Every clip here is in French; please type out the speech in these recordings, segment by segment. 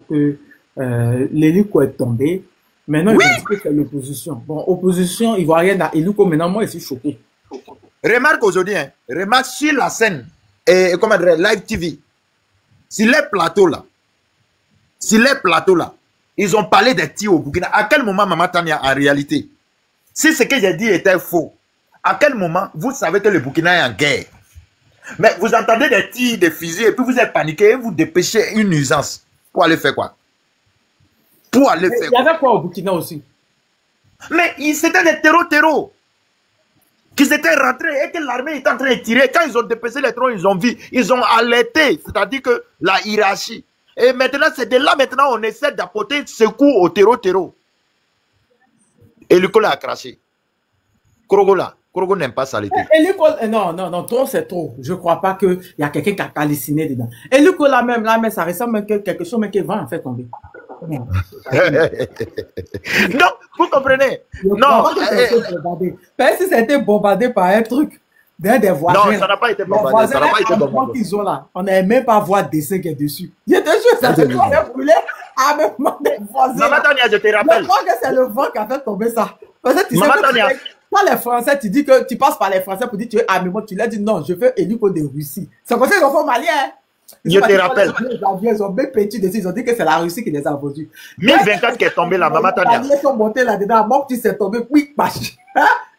que l'hélico est tombé. Maintenant, ils Oui, vont dire que c'est l'opposition. Bon, opposition ivoirienne à hélico, maintenant, moi, je suis choqué. remarque aujourd'hui, hein, remarque sur la scène, et comment dire, Live TV, sur les plateaux là, ils ont parlé des tirs au Burkina. À quel moment, Maman Tania, en réalité, si ce que j'ai dit était faux, à quel moment vous savez que le Burkina est en guerre? Mais vous entendez des tirs, des fusils, et puis vous êtes paniqué et vous dépêchez une nuisance. Pour aller faire quoi? Pour aller Mais faire il y quoi? avait quoi au Burkina aussi? Mais c'était des terreaux qui s'étaient rentrés et que l'armée était en train de tirer. Quand ils ont dépêché les trons, ils ont vu, ils ont alerté, c'est-à-dire que la hiérarchie. Et maintenant, c'est de là maintenant on essaie d'apporter secours au terreau. Et le col a craché. Krogo n'aime pas saleté. Hélico, non, non, non, trop c'est trop. Je crois pas qu'il y a quelqu'un qui a calciné dedans. Hélico là même, ça ressemble même que quelque chose même qui va en fait tomber. Non. Donc, vous comprenez? Non, parce que si c'était bombardé par un truc des voisins. Non, ça n'a pas été bombardé. Ça n'a pas été bombardé. Qu'ils ont là, on n'avait même pas voir dessin qui est dessus. Il y a des choses, ça se brûlé à même des voisins. Maman Tania, je te rappelle. Je crois que c'est le vent qui a fait tomber ça. Parce que tu Maman sais Tania. quand les Français, tu dis que tu passes par les Français pour dire que tu es armement, tu leur dis non, je veux hélico de Russie. C'est comme ça qu'ils ont fait au Mali, hein. Je te rappelle. Ils ont bien pétu dessus, ils ont dit que c'est la Russie qui les a vendus. 1024 qui est tombé là, Maman Tania. Les sont montés là-dedans, mon petit s'est tombé, oui, pâche.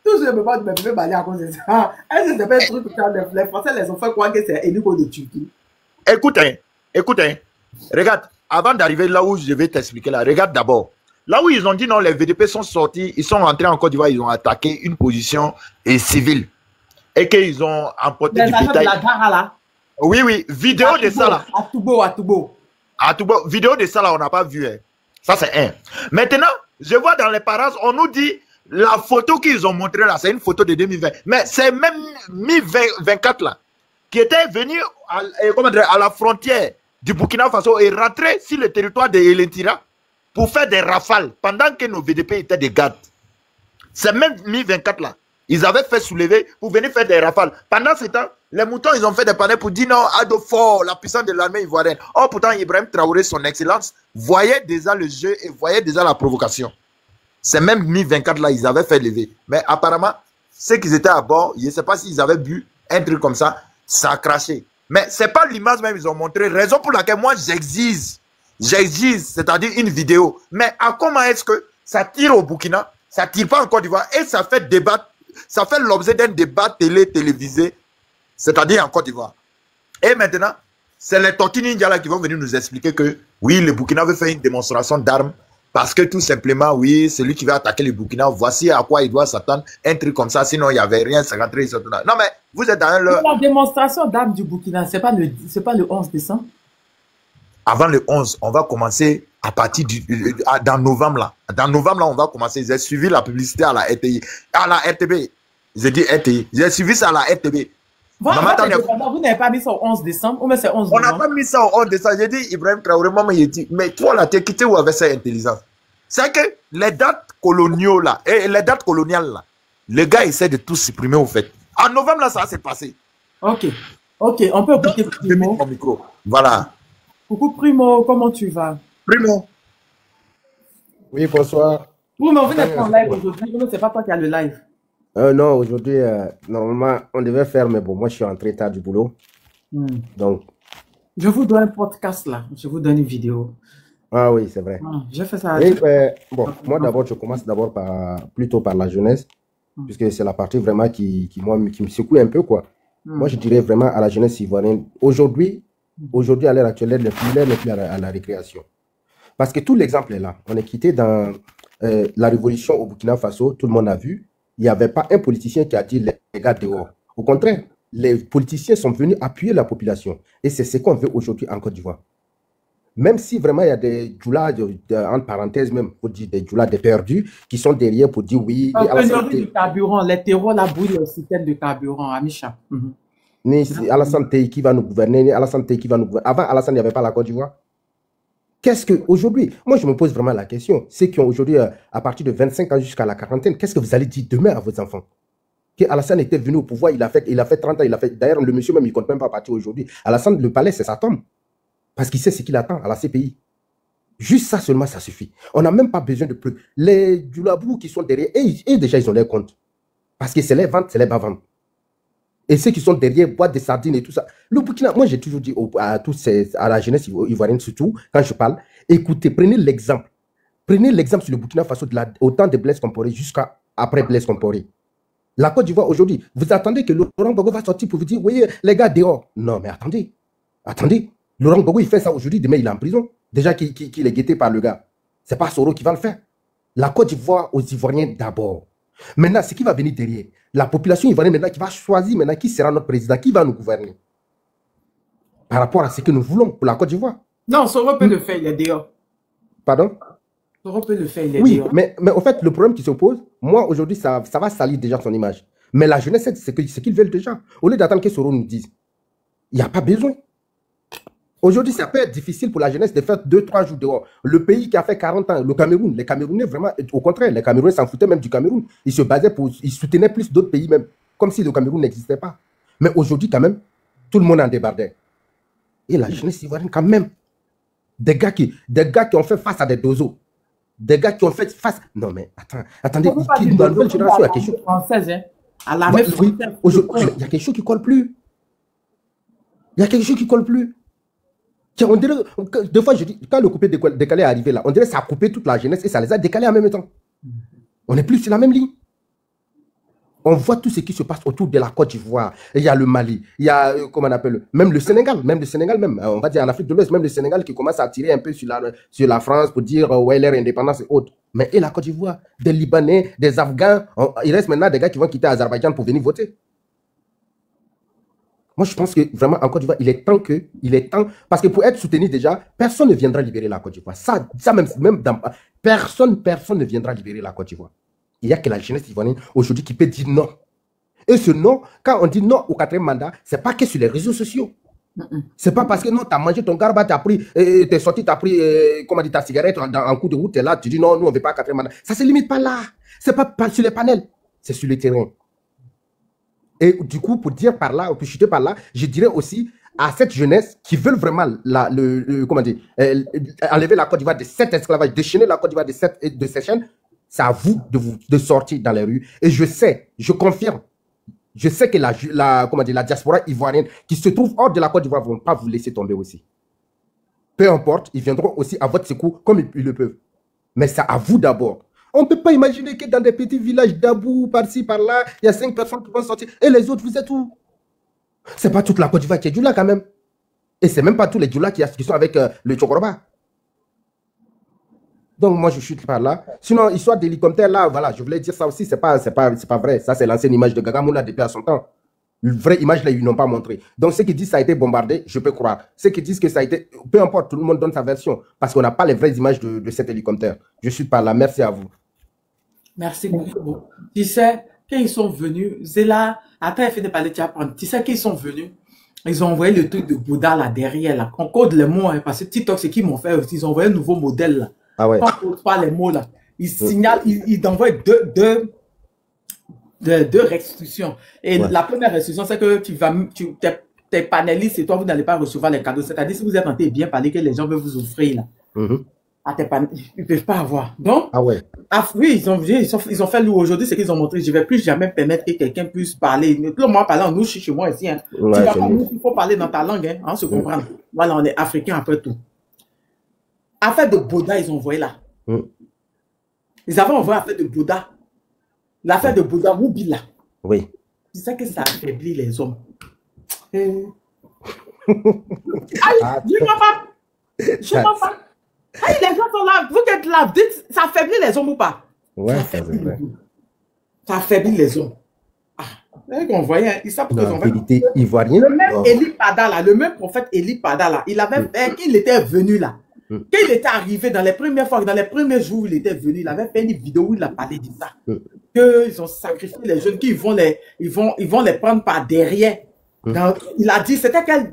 Tout je me parle de mes Mali à cause de ça. Est-ce que c'est pas un truc que les Français les ont fait croire que c'est hélico de Turquie? Écoutez. Regarde, avant d'arriver là où je vais t'expliquer là, regarde d'abord. Là où ils ont dit non, les VDP sont sortis, ils sont rentrés en Côte d'Ivoire, ils ont attaqué une position civile. Et qu'ils ont emporté du bétail. La gare là. Oui, vidéo de ça là. À Toubo. Vidéo de ça là, on n'a pas vu. Hein. Ça c'est un. Maintenant, je vois dans les parages, on nous dit la photo qu'ils ont montrée là, c'est une photo de 2020. Mais c'est même mi-24 là, qui était venu à la frontière du Burkina Faso et rentré sur le territoire de Elentira pour faire des rafales pendant que nos VDP étaient des gardes. C'est même mi-24 là. Ils avaient fait soulever pour venir faire des rafales. Pendant ce temps, les moutons, ils ont fait des panneaux pour dire non, Adolfo, la puissance de l'armée ivoirienne. Or, pourtant, Ibrahim Traoré, son excellence, voyait déjà le jeu et voyait déjà la provocation. C'est même mi-24 là, ils avaient fait lever. Mais apparemment, ceux qui étaient à bord, je ne sais pas s'ils avaient bu un truc comme ça, ça a craché. Mais ce n'est pas l'image même qu'ils ont montré. Raison pour laquelle moi, j'exige, c'est-à-dire une vidéo. Mais à comment est-ce que ça tire au Burkina, ça ne tire pas en Côte d'Ivoire et ça fait débat, ça fait l'objet d'un débat télévisé, c'est-à-dire en Côte d'Ivoire. Et maintenant, c'est les Tortues Ninja là qui vont venir nous expliquer que oui, le Burkina veut faire une démonstration d'armes parce que tout simplement, oui, celui qui va attaquer le Burkina, voici à quoi il doit s'attendre, un truc comme ça, sinon il n'y avait rien, c'est rentré, non mais vous êtes dans le... La démonstration d'armes du Burkina, c'est pas le 11 décembre. Avant le 11, on va commencer à partir dans novembre là. Dans novembre là, on va commencer. J'ai suivi la publicité à la RTI, à la RTB. J'ai dit RTI. J'ai suivi ça à la RTB. Vous n'avez pas mis ça au 11 décembre ou mais c'est 11 On n'a pas mis ça au 11 décembre. J'ai dit, Ibrahim Traoré, maman, il dit, mais toi là, t'es quitté où avec cette intelligence? C'est que les dates coloniales là, et les dates coloniales là, les gars essaient de tout supprimer au fait. En novembre là, ça s'est passé. Ok, on peut écouter Primo. Mon micro. Voilà. Coucou Primo, comment tu vas? Primo. Oui, bonsoir. Primo, vous n'êtes pas en live aujourd'hui, c'est pas toi qui as le live. Non, aujourd'hui, normalement, on devait faire, mais bon, moi, je suis rentré tard du boulot. Donc. Je vous donne un podcast là, je vous donne une vidéo. Ah oui, c'est vrai. J'ai fait ça. Et, bon, moi d'abord, je commence d'abord plutôt par la jeunesse, puisque c'est la partie vraiment qui me secoue un peu, quoi. Moi, je dirais vraiment à la jeunesse ivoirienne, aujourd'hui, à l'heure actuelle, l'heure n'est plus à la récréation. Parce que tout l'exemple est là. On est quitté dans la révolution au Burkina Faso, tout le monde a vu. Il n'y avait pas un politicien qui a dit les gars dehors. Au contraire, les politiciens sont venus appuyer la population. Et c'est ce qu'on veut aujourd'hui en Côte d'Ivoire. Même si vraiment il y a des djoulas, entre parenthèses même, pour dire des djoulas, des perdus, qui sont derrière pour dire oui. Du carburant, les terreaux, la boule, le système de carburant, Amisha. Ni Alassane Tei qui va nous gouverner, ni Alassane Tei qui va nous gouverner. Avant Alassane, il n'y avait pas la Côte d'Ivoire. Qu'est-ce qu'aujourd'hui, moi je me pose vraiment la question, ceux qui ont aujourd'hui, à partir de 25 ans jusqu'à la quarantaine, qu'est-ce que vous allez dire demain à vos enfants? Que Alassane était venu au pouvoir, il a fait 30 ans, d'ailleurs le monsieur même, il ne compte même pas partir aujourd'hui. Alassane, le palais, c'est sa tombe. Parce qu'il sait ce qu'il attend à la CPI. Juste ça seulement, ça suffit. On n'a même pas besoin de plus. Les Djoulabou qui sont derrière, et déjà, ils ont leur compte. Parce que c'est les ventes, c'est les bas-ventes. Et ceux qui sont derrière, boîte de sardines et tout ça. Le Burkina, moi, j'ai toujours dit à la jeunesse ivoirienne, surtout, quand je parle, écoutez, prenez l'exemple. Prenez l'exemple sur le Burkina Faso au temps de Blaise Compaoré jusqu'à après Blaise Compaoré. La Côte d'Ivoire aujourd'hui, vous attendez que Laurent Gbagbo va sortir pour vous dire, oui, les gars, dehors. Non, mais attendez. Attendez. Laurent Gbagbo, il fait ça aujourd'hui, demain, il est en prison. Déjà qu'il est guetté par le gars. Ce n'est pas Soro qui va le faire. La Côte d'Ivoire aux Ivoiriens d'abord. Maintenant, ce qui va venir derrière, la population ivoirienne maintenant qui va choisir maintenant qui sera notre président, qui va nous gouverner. Par rapport à ce que nous voulons pour la Côte d'Ivoire. Non, Soro peut le faire, il est dehors. Pardon? Soro peut le faire, il est oui, dehors. mais en fait, le problème qui se pose, moi aujourd'hui, ça va salir déjà son image. Mais la jeunesse, c'est ce qu'ils veulent déjà. Au lieu d'attendre que Soro nous dise, il n'y a pas besoin. Aujourd'hui, ça peut être difficile pour la jeunesse de faire 2-3 jours dehors. Le pays qui a fait 40 ans, le Cameroun, les Camerounais, vraiment, au contraire, les Camerounais s'en foutaient même du Cameroun. Ils se basaient ils soutenaient plus d'autres pays même, comme si le Cameroun n'existait pas. Mais aujourd'hui, quand même, tout le monde en débardait. Et la jeunesse ivoirienne, quand même, des gars qui ont fait face à des dozos, des gars qui ont fait face... Non, mais attendez, dans la nouvelle génération, il y a quelque chose... Française, hein? À l'armée française. Il y a quelque chose qui colle plus. Il y a quelque chose qui colle plus. On dirait, des fois, je dis, quand le coupé décalé est arrivé là, on dirait que ça a coupé toute la jeunesse et ça les a décalés en même temps. On n'est plus sur la même ligne. On voit tout ce qui se passe autour de la Côte d'Ivoire. Il y a le Mali, il y a, comment on appelle, même le Sénégal, on va dire en Afrique de l'Ouest, même le Sénégal qui commence à tirer un peu sur la France pour dire, ouais, leur indépendance et autres. Mais et la Côte d'Ivoire, des Libanais, des Afghans, il reste maintenant des gars qui vont quitter Azerbaïdjan pour venir voter. Moi, je pense que vraiment, en Côte d'Ivoire, il est temps, parce que pour être soutenu déjà, personne ne viendra libérer la Côte d'Ivoire. Ça même personne ne viendra libérer la Côte d'Ivoire. Il n'y a que la jeunesse ivoirienne aujourd'hui qui peut dire non. Et ce non, quand on dit non au 4e mandat, ce n'est pas que sur les réseaux sociaux. Ce n'est pas parce que non, tu as mangé ton garba, tu es sorti, tu as pris ta cigarette en coup de route, tu es là, tu dis non, nous on ne veut pas 4e mandat. Ça ne se limite pas là. Ce n'est pas sur les panels, c'est sur le terrain. Et du coup, pour dire par là, pour chuter par là, je dirais aussi à cette jeunesse qui veut vraiment enlever la Côte d'Ivoire de cet esclavage, déchaîner la Côte d'Ivoire de ces chaînes, c'est à vous de sortir dans les rues. Et je confirme, je sais que la diaspora ivoirienne qui se trouve hors de la Côte d'Ivoire ne vont pas vous laisser tomber aussi. Peu importe, ils viendront aussi à votre secours comme ils le peuvent. Mais c'est à vous d'abord. On ne peut pas imaginer que dans des petits villages d'Abou, par-ci, par-là, il y a 5 personnes qui vont sortir. Et les autres, vous êtes où? Ce n'est pas toute la Côte d'Ivoire qui est Djoula quand même. Et ce n'est même pas tous les Djoula qui sont avec le Tchokoroba. Donc moi, je chute par là. Sinon, histoire d'hélicoptère, là, voilà, je voulais dire ça aussi, c'est pas vrai. Ça, c'est l'ancienne image de Gagamoula depuis à son temps. La vraie image, là, ils n'ont pas montré. Donc, ceux qui disent que ça a été bombardé, je peux croire. Ceux qui disent que ça a été... Peu importe, tout le monde donne sa version. Parce qu'on n'a pas les vraies images de cet hélicoptère. Je suis par là. Merci à vous. Merci beaucoup. Tu sais, quand ils sont venus, Zéla, après elle fait de parler, tu sais qu'ils sont venus, ils ont envoyé le truc de Bouddha là derrière, là. On code les mots, hein, parce que TikTok, c'est qui m'ont fait aussi. Ils ont envoyé un nouveau modèle là. Ah ouais. Quand on code pas les mots là, ils signalent, ils envoient deux restrictions. Et la première restriction, c'est que tes panélistes et toi, vous n'allez pas recevoir les cadeaux. C'est-à-dire, si vous êtes en train de bien parler, que les gens veulent vous offrir là. Ils ne peuvent pas avoir. Donc, oui, ils ont fait nous aujourd'hui, c'est qu'ils ont montré, je ne vais plus jamais permettre que quelqu'un puisse parler. Moi, parlant, nous, chez moi ici, hein. Tu vas pas nous, il faut parler dans ta langue, hein, on se comprend. Voilà, on est africains après tout. Affaire de Bouddha, ils ont envoyé là. Ils avaient envoyé affaire de Bouddha. L'affaire de Bouddha, Moubila. Oui. C'est ça que ça affaiblit les hommes. Aïe, je ne vois pas. Hey, les gens sont là, vous êtes là, dites, ça affaiblit les hommes ou pas? Ouais, ça affaiblit les hommes. On voyait, ils savent la vérité ivoirienne. Le même Eli Pada là, le même prophète Eli Pada là, il avait fait, qu'il était venu là. Quand il était arrivé dans les premières fois, dans les premiers jours où il était venu, il avait fait une vidéo où il a parlé de ça. Qu'ils ont sacrifié les jeunes, qu'ils vont les prendre par derrière. Il a dit,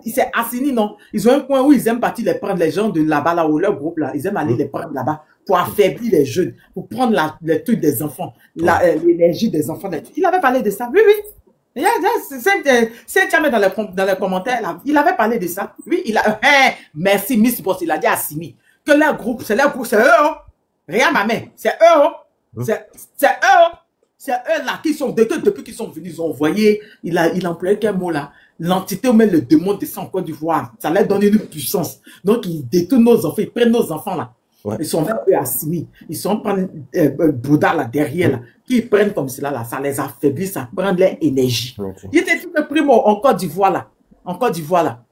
il s'est assigné, non? Ils ont un coin où ils aiment partir les prendre, les gens de là-bas, là, ou leur groupe, là, ils aiment aller les prendre là-bas pour affaiblir les jeunes, pour prendre les trucs des enfants, l'énergie des enfants. Il avait parlé de ça, oui, oui. C'est jamais dans les commentaires, là, il avait parlé de ça. Oui, merci Miss Boss, il a dit à Simi que leur groupe, c'est eux, hein. Rien ma main, c'est eux, hein. C'est eux, hein. C'est eux là qui sont, depuis qu'ils sont venus, ils ont envoyé, il employé quel mot là? L'entité ou même le démon descend en Côte d'Ivoire. Ça leur donne une puissance. Donc, ils détruisent nos enfants, ils prennent nos enfants là. Ouais. Ils sont vers eux assis. Ils sont prennent Bouddha là derrière là. Qui prennent comme cela là, ça les affaiblit, ça prend de leur énergie. Okay. Il était tout le primo en Côte d'Ivoire là. En Côte d'Ivoire là.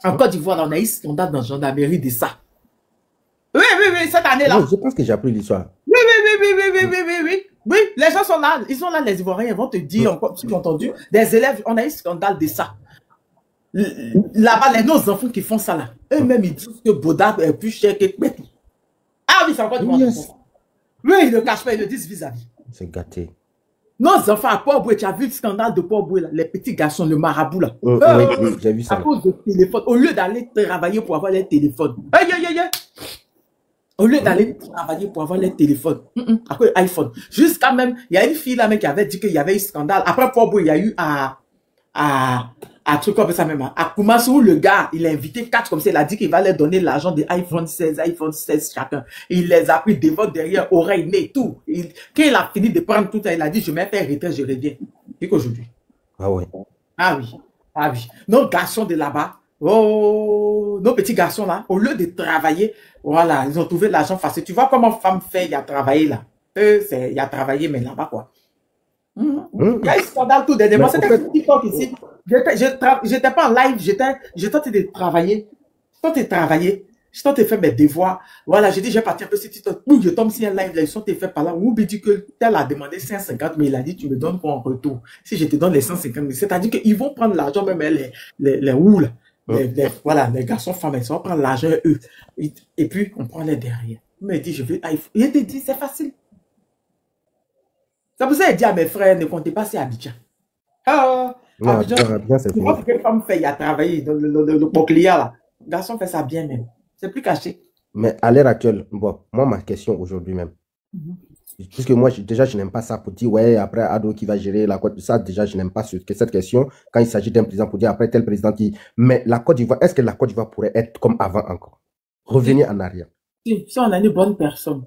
En Côte d'Ivoire là, on a eu scandale dans la gendarmerie de ça. Oui, cette année là. Non, je pense que j'ai appris l'histoire. Oui, les gens sont là, ils sont là, les Ivoiriens, ils vont te dire, encore, tu as entendu, des élèves, on a eu scandale de ça. Là-bas, nos enfants qui font ça là, eux-mêmes, ils disent que Bouddha est plus cher que Kwetou. Ah oui, c'est encore du monde. Oui, ils ne le cachent pas, ils le disent vis-à-vis. C'est gâté. Nos enfants à Port-Boué, tu as vu le scandale de Port-Boué là, les petits garçons, le marabout là. Oui, j'ai vu ça. À cause de téléphone, au lieu d'aller travailler pour avoir les téléphones. Au lieu d'aller travailler pour avoir les téléphones, à cause de iPhone. Jusqu'à même, il y a une fille là même qui avait dit qu'il y avait eu scandale. Après Port-Boué, il y a eu à truc comme ça même, à Koumassi où le gars, il a invité 4 comme ça, il a dit qu'il va leur donner l'argent de iPhone 16 chacun. Et il les a pris devant, derrière, oreille, nez, tout. Quand il a fini de prendre tout ça, il a dit, je vais faire retrait, je reviens. Et qu'aujourd'hui. Ah oui. Ah oui. Ah oui. Nos garçons de là-bas, oh, nos petits garçons là, au lieu de travailler, voilà, ils ont trouvé l'argent facile. Tu vois comment femme fait, il a travaillé là. Il a travaillé, mais là-bas quoi. Il y a eu scandale tout dernièrement. C'était un TikTok ici. J'étais pas en live, j'étais tenté de travailler. J'étais tenté de faire mes devoirs. Voilà, j'ai dit, je vais partir un peu sur TikTok. Je tombe sur un live, là, ils sont fait par là. Ou dit que tel a demandé 150 000, il a dit, tu me donnes quoi en retour? Si je te donne les 150 000, c'est-à-dire qu'ils vont prendre l'argent, même les roues, là. Voilà, les garçons, femmes, ils vont prendre l'argent, eux. Et puis, on prend les derrière. Il m'a dit, je veux iPhone. Il te dit, c'est facile. C'est pour ça qu'il dit à mes frères, ne comptez pas, c'est Abidjan. Non, Abidjan, c'est fini. Quelle femme fait, il a travaillé dans le client là. Le garçon fait ça bien même. C'est plus caché. Mais à l'heure actuelle, bon, moi, ma question aujourd'hui même, puisque moi, déjà, je n'aime pas ça pour dire, ouais, après, Ado qui va gérer la Côte d'Ivoire, ça, déjà, je n'aime pas cette question, quand il s'agit d'un président pour dire, après, tel président qui... Mais la Côte d'Ivoire, est-ce que la Côte d'Ivoire pourrait être comme avant encore? Revenir en arrière. Si on a une bonne personne,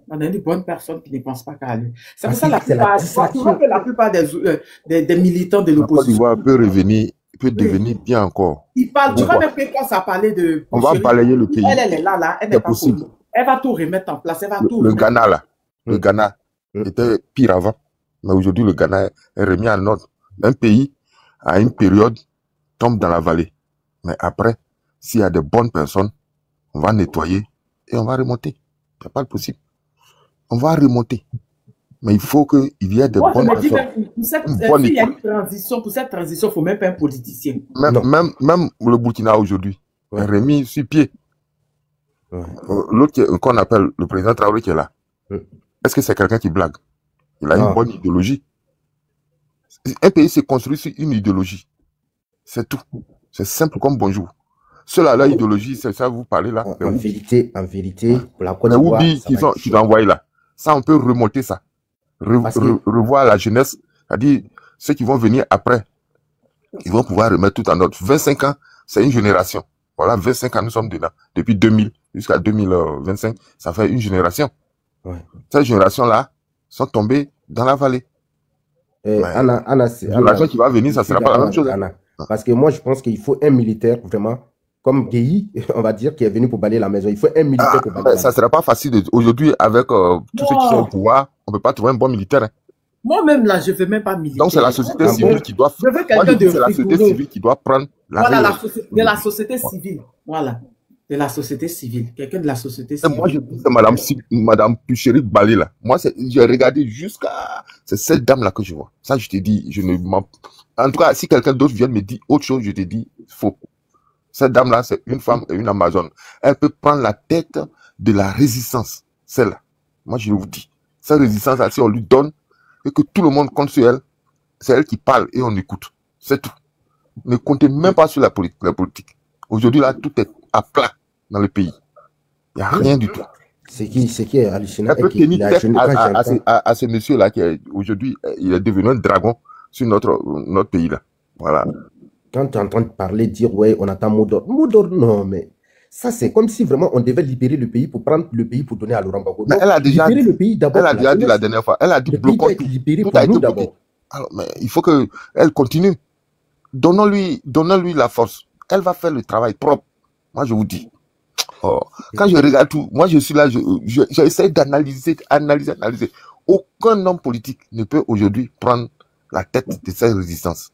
qui ne pense pas qu'à lui. C'est pour ça que la plupart des militants de l'opposition... La Côte d'Ivoire peut devenir bien encore. Il parle, tu vois même quand ça parlait de... On va balayer le pays. Elle est là, elle n'est pas possible. Elle va tout remettre en place, Le Ghana là, le Ghana était pire avant, mais aujourd'hui le Ghana est remis en ordre. Un pays, à une période, tombe dans la vallée. Mais après, s'il y a de bonnes personnes, on va nettoyer et on va remonter. C'est pas possible. On va remonter. Mais il faut qu'il y ait de bonnes personnes. Il y a une transition. Pour cette transition, il ne faut même pas un politicien. Même le Burkina aujourd'hui est remis sur pied. L'autre qu'on appelle le président Traoré qui est là. Est-ce que c'est quelqu'un qui blague? Il a une bonne idéologie. Un pays se construit sur une idéologie. C'est tout. C'est simple comme bonjour. Ceux-là, leur idéologie, c'est ça vous parlez là. En vérité, pour la Côte d'Ivoire, qu'ils ont envoyé là. Ça, on peut remonter ça. Revoir la jeunesse. C'est-à-dire, ceux qui vont venir après, ils vont pouvoir remettre tout en ordre. 25 ans, c'est une génération. Voilà, 25 ans, nous sommes dedans. Depuis 2000 jusqu'à 2025, ça fait une génération. Cette génération-là sont tombées dans la vallée. Anna, la qui va venir, ça ne sera pas la même chose. Anna, parce que moi, je pense qu'il faut un militaire, vraiment, comme Guéhi, on va dire, qui est venu pour balayer la maison. Il faut un militaire pour balayer. Ça ne sera pas facile. Aujourd'hui, avec tous ceux qui sont au pouvoir, on ne peut pas trouver un bon militaire. Hein. Moi-même, là, je ne veux même pas militaire. Donc, c'est la société civile qui doit... Je veux quelqu'un de c'est la société civile qui doit prendre la de la société civile. Voilà. De la société civile. Quelqu'un de la société civile. Moi, je dis c'est Madame Puchéry Balé, là. Moi, j'ai regardé jusqu'à... C'est cette dame-là que je vois. Ça, je te dis, je ne m'en... En tout cas, si quelqu'un d'autre vient me dire autre chose, je te dis faux. Cette dame-là, c'est une femme et une Amazone. Elle peut prendre la tête de la résistance. Celle-là. Moi, je vous dis. Cette résistance-là, si on lui donne et que tout le monde compte sur elle, c'est elle qui parle et on écoute. C'est tout. Ne comptez même pas sur la politique. Aujourd'hui, là, tout est à plat dans le pays. Il n'y a rien du tout. Ce qui est hallucinant. Elle peut tenir tête à ce monsieur-là qui est aujourd'hui, il est devenu un dragon sur notre pays là. Voilà. Quand tu entends parler, dire, ouais, on attend mot d'ordre. Mot d'ordre, non, mais Ça, c'est comme si vraiment on devait libérer le pays pour prendre le pays pour donner à Laurent Gbagbo. Mais elle a déjà libérer le pays d'abord. Elle a déjà dit la dernière fois. Elle a dit bloquons tout. Libéré Tout pour a été nous bloqué. d'abord. Alors, mais il faut qu'elle continue. Donnons-lui la force. Elle va faire le travail propre. Moi, je vous dis. Oh, quand je regarde tout, moi, je suis là, j'essaie d'analyser, analyser. Aucun homme politique ne peut aujourd'hui prendre la tête de cette résistance.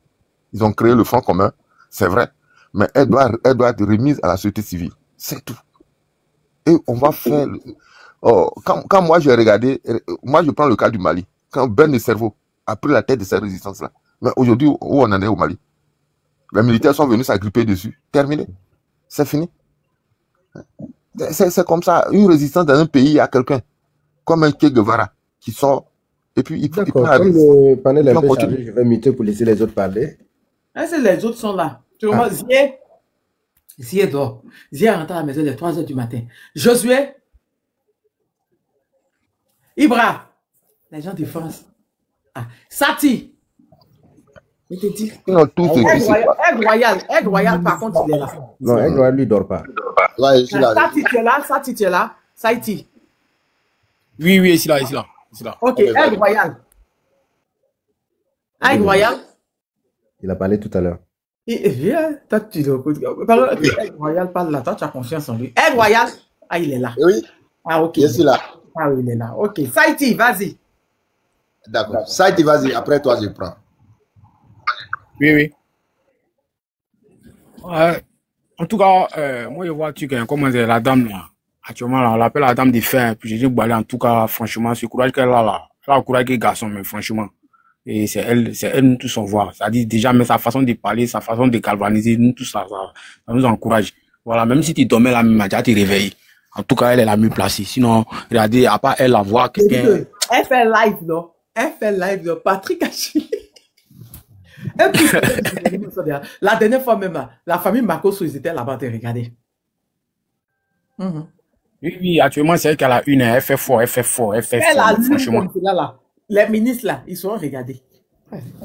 Ils ont créé le Front commun, c'est vrai. Mais elle doit être remise à la société civile. C'est tout. Et on va faire... Oh, quand moi, j'ai regardé... Moi, je prends le cas du Mali. Quand Ben le cerveau a pris la tête de cette résistance-là. Mais aujourd'hui, où on en est au Mali? Les militaires sont venus s'agripper dessus. Terminé. C'est fini. C'est comme ça. Une résistance dans un pays, il y a quelqu'un, comme un Che Guevara, qui sort. Et puis, il peut... D'accord. Comme le panel est un peu chargé, je vais muter pour laisser les autres parler. Les autres sont là. Tu vois, Zié dort. Zié rentre à la maison les 3 h du matin. Josué. Ibra. Les gens défoncent. Ah. Sati. Je te dis. Non, tout Aigle Royal, par contre, il est là. Non, Aigle Royal, lui, dort pas. Ouais, je suis là. Sati, tu es là. Saïti. Oui, ici là. Ok, Aigle Royal. Aigle Royal. Il a parlé tout à l'heure. Toi, tu le écoutes. Aigle Royal parle là. Toi, tu as confiance en lui. Aigle Royal. Ah, il est là. Oui. Ah, ok. Je suis là. Ah, oui, il est là. Ok. Saïti, vas-y. D'accord. Saïti, vas-y. Après toi, je prends. Oui. En tout cas, moi, je vois comment la dame là. Actuellement, là, on l'appelle la dame de fer. Puis j'ai dit, en tout cas, franchement, ce courage qu'elle a là. Elle a le courage qu'elle garçon, mais franchement. Et c'est elle, nous tous on voit. Ça dit déjà, mais sa façon de parler, sa façon de galvaniser, nous tous, ça nous encourage. Voilà, même si tu dormais là, même, déjà, tu réveilles. En tout cas, elle est la mieux placée. Sinon, regardez, à part elle, la voix, quelqu'un. Elle fait live, non? Elle fait live, non? Patrick Achille. La dernière fois même, la famille Marcos, ils étaient là-bas, regardez. Oui, actuellement, c'est elle qui a la une, elle fait fort, franchement. Là. Les ministres, là, ils sont regardés.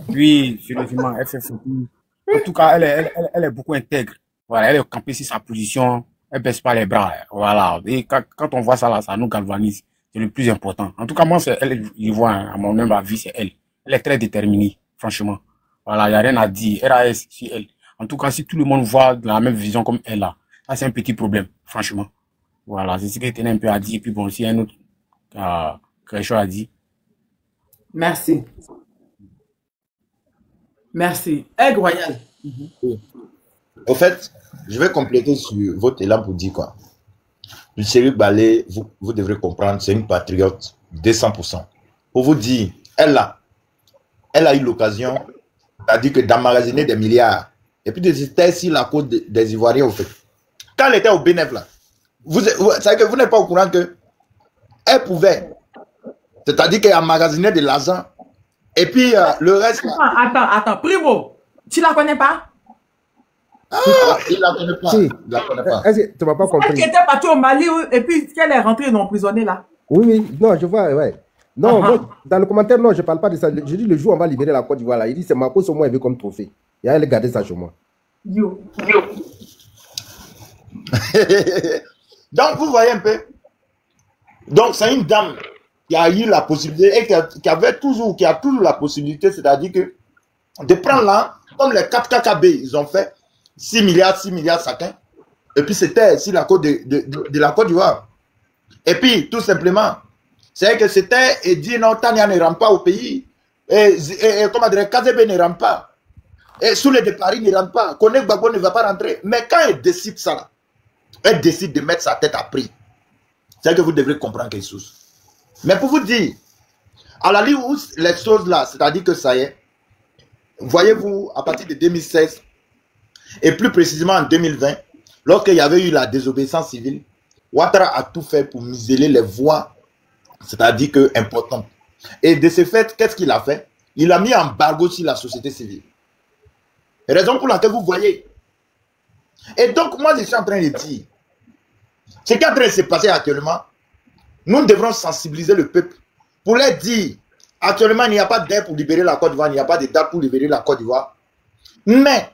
Oui, sérieusement, elle fait fort. En tout cas, elle est beaucoup intègre. Voilà, elle est campée sur sa position, elle baisse pas les bras. Voilà, et quand on voit ça là, ça nous galvanise. C'est le plus important. En tout cas, moi, c'est elle, je vois, à mon humble avis, c'est elle. Elle est très déterminée, franchement. Voilà, il n'y a rien à dire. RAS, c'est elle. En tout cas, si tout le monde voit de la même vision comme elle là, ça c'est un petit problème, franchement. Voilà, c'est ce qu'elle tenait un peu à dire. Et puis bon, s'il y a un autre quelque chose à dire. Merci. Aigle Royal. Au fait, je vais compléter sur votre élan pour dire quoi. Lucie Balé, vous devrez comprendre, c'est une patriote de 100%. Pour vous dire, elle a eu l'occasion, c'est-à-dire que d'emmagasiner des milliards. Et puis de rester sur la côte des Ivoiriens, au fait. Quand elle était au Bénéf, là, vous savez que vous n'êtes pas au courant que elle pouvait, c'est-à-dire qu'elle emmagasinait de l'argent. Et puis le reste... Attends, Primo, tu la connais pas? Ah, il la connaît pas. Si. Il la connaît pas. Est-ce que tu m'as pas compris? Elle qui était partie au Mali et puis qu'elle est rentrée non emprisonnée là. Oui, non, je vois, ouais. Non, moi, dans le commentaire, non, je ne parle pas de ça. Je dis le jour où on va libérer la Côte d'Ivoire, là, il dit c'est Marcos au moins élevé comme trophée. Et elle a gardé ça chez moi. Yo. Donc, vous voyez un peu. Donc, c'est une dame qui a eu la possibilité et qui a toujours la possibilité, c'est-à-dire que de prendre là, comme les 4 KKB, ils ont fait 6 milliards chacun. Et puis, c'était sur la côte de la Côte d'Ivoire. Et puis, tout simplement, c'est que c'était et dit non, Tania ne rentre pas au pays. Et comment dire, Kazebe ne rentre pas. Et Soule de Paris ne rentre pas. Koné Gbagbo ne va pas rentrer. Mais quand elle décide ça, là, elle décide de mettre sa tête à prix. C'est que vous devrez comprendre quelque chose. Mais pour vous dire, à la ligne où les choses là, c'est-à-dire que ça y est, voyez-vous, à partir de 2016, et plus précisément en 2020, lorsqu'il y avait eu la désobéissance civile, Ouattara a tout fait pour museler les voix, c'est-à-dire que importantes. Et de ce fait, qu'est-ce qu'il a fait? Il a mis en embargo sur la société civile. Raison pour laquelle vous voyez. Et donc, moi, je suis en train de dire, ce qui est en train de se passer actuellement, nous devrons sensibiliser le peuple pour leur dire, actuellement, il n'y a pas d'aide pour libérer la Côte d'Ivoire, il n'y a pas de date pour libérer la Côte d'Ivoire. Mais,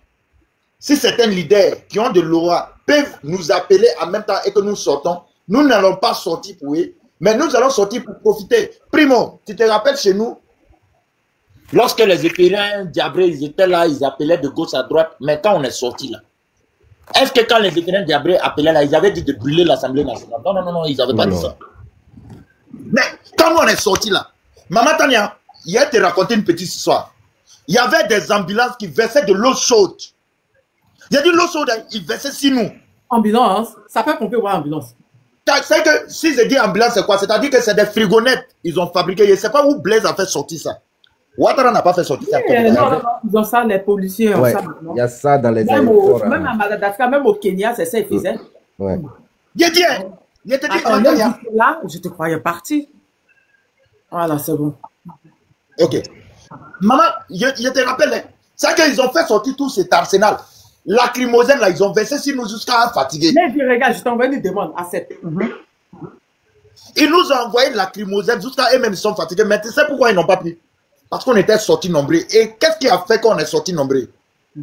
si certains leaders qui ont de l'aura peuvent nous appeler en même temps et que nous sortons, nous n'allons pas sortir pour eux, mais nous allons sortir pour profiter. Primo, tu te rappelles chez nous, lorsque les épériens diabrés, ils étaient là, ils appelaient de gauche à droite, mais quand on est sorti là, est-ce que quand les épériens diabrés appelaient là, ils avaient dit de brûler l'Assemblée nationale? Non, non, non, non, ils n'avaient pas dit ça. Mais quand nous on est sorti là, Maman Tania, hier te raconté une petite histoire. Il y avait des ambulances qui versaient de l'eau chaude. Il y a de l'eau chaude, ils versaient sur nous. Ambulance, ça peut pomper ou ambulance. C'est que si je dis ambulance, c'est quoi? C'est-à-dire que c'est des frigonettes ils ont fabriqué. Je ne sais pas où Blaise a fait sortir ça. Ouattara n'a pas fait sortir ça. Non, ils ont ça, les policiers. Ouais, il y a ça dans les aéroports. Même à Madagascar, même au Kenya, c'est ça qu'ils faisaient. Ouais. Il te dit, là, je te croyais parti. Voilà, c'est bon. Ok. Maman, je te rappelle, c'est qu'ils ont fait sortir tout cet arsenal. Lacrymogène, là, ils ont versé sur nous jusqu'à fatiguer. Mais puis, regarde, je t'ai envoyé une demande à 7. Ils nous ont envoyé lacrymogène jusqu'à eux-mêmes, ils sont fatigués. Mais tu sais pourquoi ils n'ont pas pris? Parce qu'on était sortis nombreux. Et qu'est-ce qui a fait qu'on est sortis nombreux?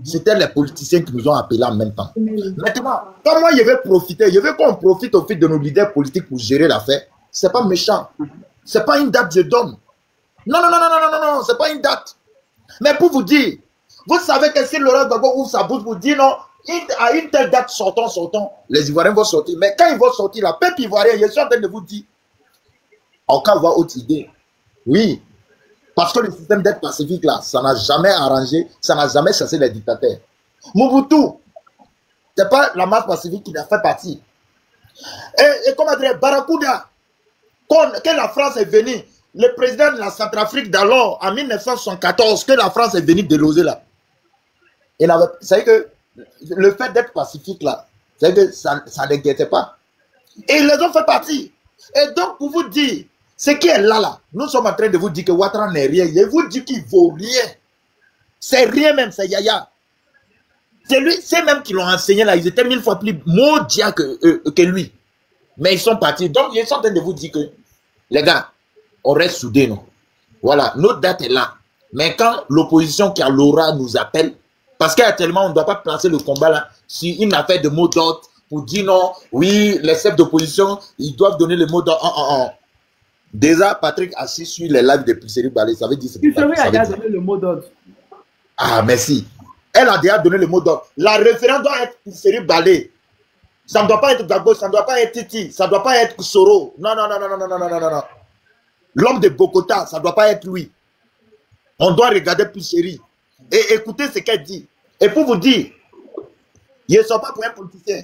C'était les politiciens qui nous ont appelés en même temps. Maintenant, quand moi je vais profiter, je veux qu'on profite au fil de nos leaders politiques pour gérer l'affaire. C'est pas méchant. C'est pas une date je donne. Non, non, non, non, non, non, non, c'est pas une date. Mais pour vous dire, vous savez que si Laurent Gbagbo ouvre sa bouche pour dire non, à une telle date, sortons, les Ivoiriens vont sortir. Mais quand ils vont sortir, la peuple ivoirien, je suis en train de vous dire, en cas avoir autre idée. Oui. Parce que le système d'aide pacifique, là, ça n'a jamais arrangé, ça n'a jamais chassé les dictateurs. Mobutu, c'est pas la masse pacifique qui en fait partie. Et comment dire, Barracuda, quand la France est venue, le président de la Centrafrique d'alors, en 1974, que la France est venue déloger là. C'est que le fait d'être pacifique là, c'est que ça ne guettait pas. Et ils les ont fait partie. Et donc, pour vous dire, ce qui est là, nous sommes en train de vous dire que Ouattara n'est rien. Je vous dis qu'il ne vaut rien. C'est rien même, c'est Yaya. C'est même qui l'ont enseigné là. Ils étaient 1000 fois plus maudits que lui. Mais ils sont partis. Donc, ils sont en train de vous dire que, les gars, on reste soudés, non? Voilà, notre date est là. Mais quand l'opposition qui a l'aura nous appelle, parce qu'actuellement, on ne doit pas placer le combat là sur une affaire de mots d'ordre pour dire non, oui, les chefs d'opposition, ils doivent donner le mot d'ordre. Déjà, Patrick assis sur les lives de Pussery Balé, ça veut dire... Pussery a déjà donné le mot d'ordre. Ah, merci. Elle a déjà donné le mot d'ordre. La référence doit être Pussery Balé. Ça ne doit pas être Gbagbo, ça ne doit pas être Titi, ça ne doit pas être Soro. Non, non, non, non, non, non, non, non, non. L'homme de Bogota, ça ne doit pas être lui. On doit regarder Pussery et écouter ce qu'elle dit. Et pour vous dire, ils ne sont pas pour un politicien.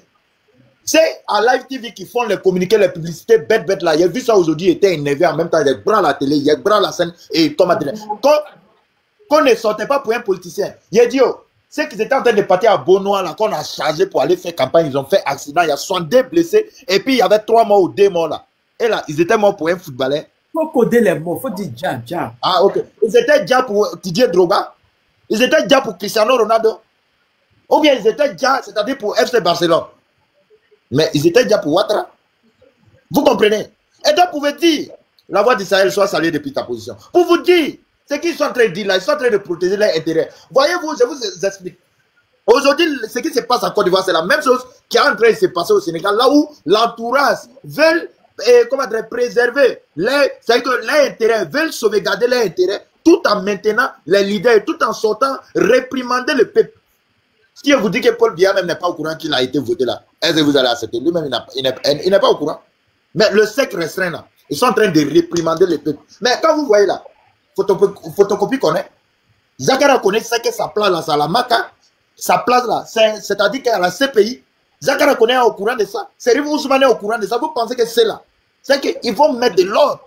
C'est à Live TV qui font les communiqués, les publicités bêtes là. J'ai vu ça aujourd'hui, il était énervé en même temps, il y a bras à la télé, il y a bras à la scène et comme à télé. Qu'on ne sortait pas pour un politicien. Il a dit, oh, c'est qu'ils étaient en train de partir à Bonois là, qu'on a chargé pour aller faire campagne, ils ont fait accident, il y a 62 blessés et puis il y avait 3 morts ou 2 morts là. Et là, ils étaient morts pour un footballeur. Il faut coder les mots, il faut dire dja. Ah, ok. Ils étaient déjà pour Didier Drogba. Ils étaient déjà pour Cristiano Ronaldo. Ou bien ils étaient déjà, c'est-à-dire pour FC Barcelone. Mais ils étaient déjà pour Ouattara. Vous comprenez? Et donc, vous pouvez dire, la voix d'Israël soit saluée depuis ta position. Pour vous dire, ce qu'ils sont en train de dire là, ils sont en train de protéger leurs intérêts. Voyez-vous, je vous explique. Aujourd'hui, ce qui se passe en Côte d'Ivoire, c'est la même chose qui est en train de se passer au Sénégal, là où l'entourage veut préserver leurs intérêts, veulent sauvegarder leurs intérêts, tout en maintenant les leaders, tout en sortant réprimander le peuple. Si je vous dis que Paul Biya même n'est pas au courant qu'il a été voté là, est-ce que vous allez accepter? Lui-même, il n'est pas au courant. Mais le cercle restreint là, ils sont en train de réprimander le peuple. Mais quand vous voyez là, photocopie connaît, Zakara connaît, c'est que sa place là, c'est à la Maca, sa place là, c'est-à-dire qu'à la CPI, Zakara connaît au courant de ça. Serif Ousmane est au courant de ça. Vous pensez que c'est là? C'est qu'ils vont mettre de l'ordre.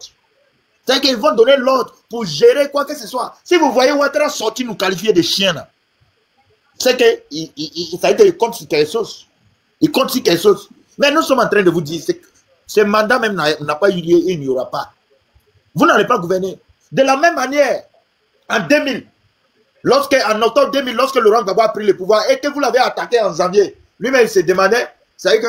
C'est qu'ils vont donner l'ordre pour gérer quoi que ce soit. Si vous voyez Ouattara sortir nous qualifier de chiens là, c'est qu'il compte sur quelque chose. Il compte sur quelque chose. Mais nous sommes en train de vous dire que ce mandat même n'a pas eu lieu et il n'y aura pas. Vous n'allez pas gouverner. De la même manière, en 2000, en octobre 2000, lorsque Laurent Gbagbo a pris le pouvoir et que vous l'avez attaqué en janvier, lui-même il se demandait, c'est que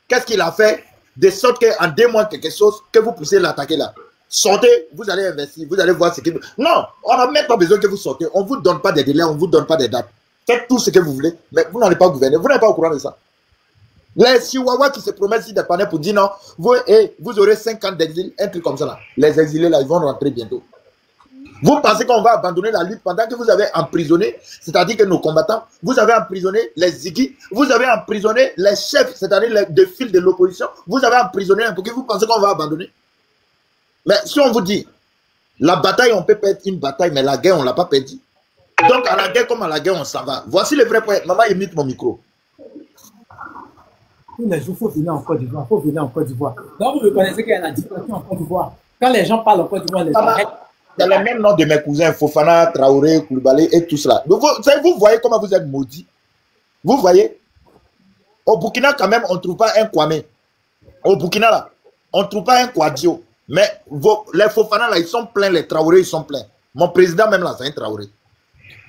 qu'est-ce qu'il a fait de sorte qu'en 2 mois, quelque chose, que vous puissiez l'attaquer là. Sortez, vous allez investir, vous allez voir ce qu'il... Non, on n'a même pas besoin que vous sortez. On ne vous donne pas des délais, on ne vous donne pas des dates. Faites tout ce que vous voulez, mais vous n'allez pas gouverner. Vous n'êtes pas au courant de ça. Les Chihuahuas qui se promettent ici des panneaux pour dire non, vous aurez 5 ans d'exil, un truc comme ça là. Les exilés là, ils vont rentrer bientôt. Vous pensez qu'on va abandonner la lutte pendant que vous avez emprisonné, c'est-à-dire que nos combattants, vous avez emprisonné les Ziggy, vous avez emprisonné les chefs, c'est-à-dire les deux fils de l'opposition, vous avez emprisonné pour que vous pensez qu'on va abandonner. Mais si on vous dit, la bataille, on peut perdre une bataille, mais la guerre, on ne l'a pas perdue. Donc à la guerre comme à la guerre, on s'en va. Voici le vrai point. Maman, imite mon micro. Tous les jours, il faut venir en Côte d'Ivoire. Il faut venir en Côte d'Ivoire. Donc vous reconnaissez qu'il y a la dictature en Côte d'Ivoire. Quand les gens parlent en Côte d'Ivoire, les gens arrêtent. C'est le même nom de mes cousins, Fofana, Traoré, Koulibaly et tout cela. Donc, vous voyez comment vous êtes maudits. Vous voyez. Au Burkina, quand même, on ne trouve pas un Kwame. Au Burkina, là, on ne trouve pas un Kouadio. Mais les Fofana, là, ils sont pleins, les Traoré, ils sont pleins. Mon président, même là, c'est un Traoré.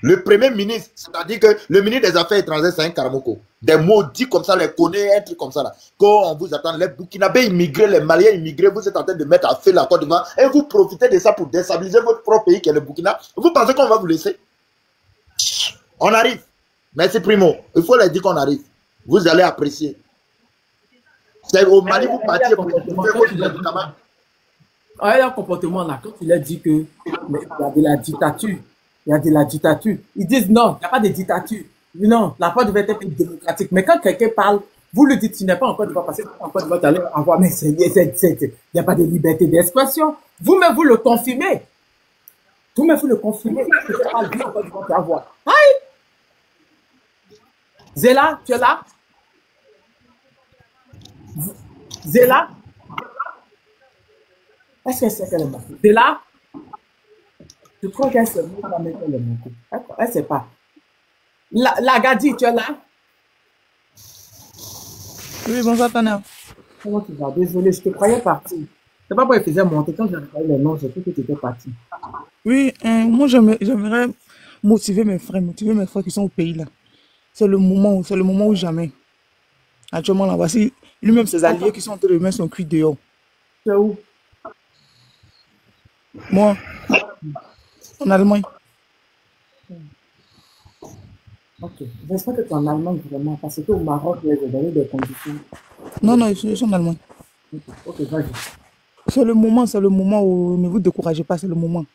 Le premier ministre, c'est-à-dire que le ministre des Affaires étrangères, c'est un Karamoko. Des maudits comme ça, les connaît, un truc comme ça là. Quand on vous attend, les Burkinabés immigrés, les Maliens immigrés, vous êtes en train de mettre à feu la Côte d'Ivoire et vous profitez de ça pour déstabiliser votre propre pays qui est le Burkina. Vous pensez qu'on va vous laisser? On arrive. Merci Primo. Il faut leur dire qu'on arrive. Vous allez apprécier. C'est au Mali, vous partez pour votre médicament. Il y a un comportement là, quand il a dit que il y a de la dictature. Il y a de la dictature. Ils disent non, il n'y a pas de dictature. Non, la Côte d'Ivoire est démocratique. Mais quand quelqu'un parle, vous le dites, tu n'es pas en Côte d'Ivoire parce que en Côte d'Ivoire, tu allais avoir, mais il n'y a pas de liberté d'expression. Vous-même, vous le confirmez. Vous-même, vous le confirmez. Je parle bien en Côte d'Ivoire, tu vas voir. Aïe! Zéla, tu es là? Zéla? Est-ce que c'est qu'elle est morte? Zéla? Je crois qu'elle se met dans mes mots. Elle ne sait pas. La Gadi, tu es là? Oui, bonjour, Tana. Comment tu vas? Désolé, je te croyais parti. C'est pas pour elle faisait monter. Quand j'ai entendu les noms, j'ai cru que tu étais parti. Oui, moi, j'aimerais motiver mes frères qui sont au pays, là. C'est le moment où jamais. Actuellement, là, voici lui-même ses alliés qui sont en train de mettre son cul dehors. C'est où? Moi, en Allemagne. Ok. J'espère que tu es en Allemagne vraiment, parce qu'au Maroc, ils ont donné des conditions. Non, je suis en Allemagne. Ok, vas-y. C'est le moment où ne vous découragez pas, c'est le moment.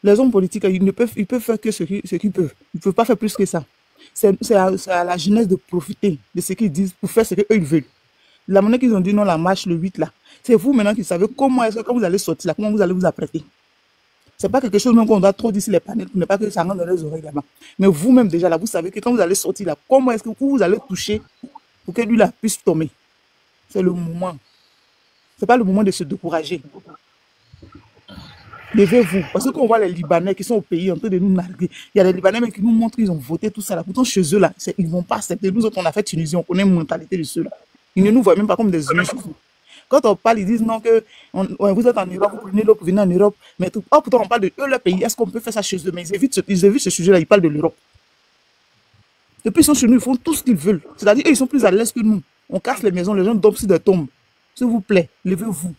Les hommes politiques, ils peuvent faire que ce qu'ils peuvent. Ils ne peuvent pas faire plus que ça. C'est à la jeunesse de profiter de ce qu'ils disent pour faire ce qu'eux ils veulent. La manière qu'ils ont dit non, la marche le 8 là, c'est vous maintenant qui savez comment est-ce que quand vous allez sortir là, comment vous allez vous apprêter. C'est pas quelque chose même qu'on doit trop dire sur les panels pour ne pas que ça rentre dans les oreilles là-bas. Mais vous-même déjà là, vous savez que quand vous allez sortir là, comment est-ce que vous allez toucher pour que lui là puisse tomber. C'est le moment. C'est pas le moment de se décourager. Levez-vous. Parce que quand on voit les Libanais qui sont au pays en train de nous narguer, il y a des Libanais même qui nous montrent qu'ils ont voté tout ça là. Pourtant chez eux là, ils ne vont pas accepter. Nous autres on a fait Tunisie, on connaît la mentalité de ceux-là. Ils ne nous voient même pas comme des humains. Quand on parle, ils disent non, que vous êtes en Europe, vous prenez l'eau pour venir en Europe. Mais tout, pourtant, on parle de eux, leur pays. Est-ce qu'on peut faire ça chez eux? Mais ils évitent ce sujet-là, ils parlent de l'Europe. Depuis ils sont chez nous, ils font tout ce qu'ils veulent. C'est-à-dire, eux, ils sont plus à l'aise que nous. On casse les maisons, les gens dorment sur des tombes. S'il vous plaît, levez-vous.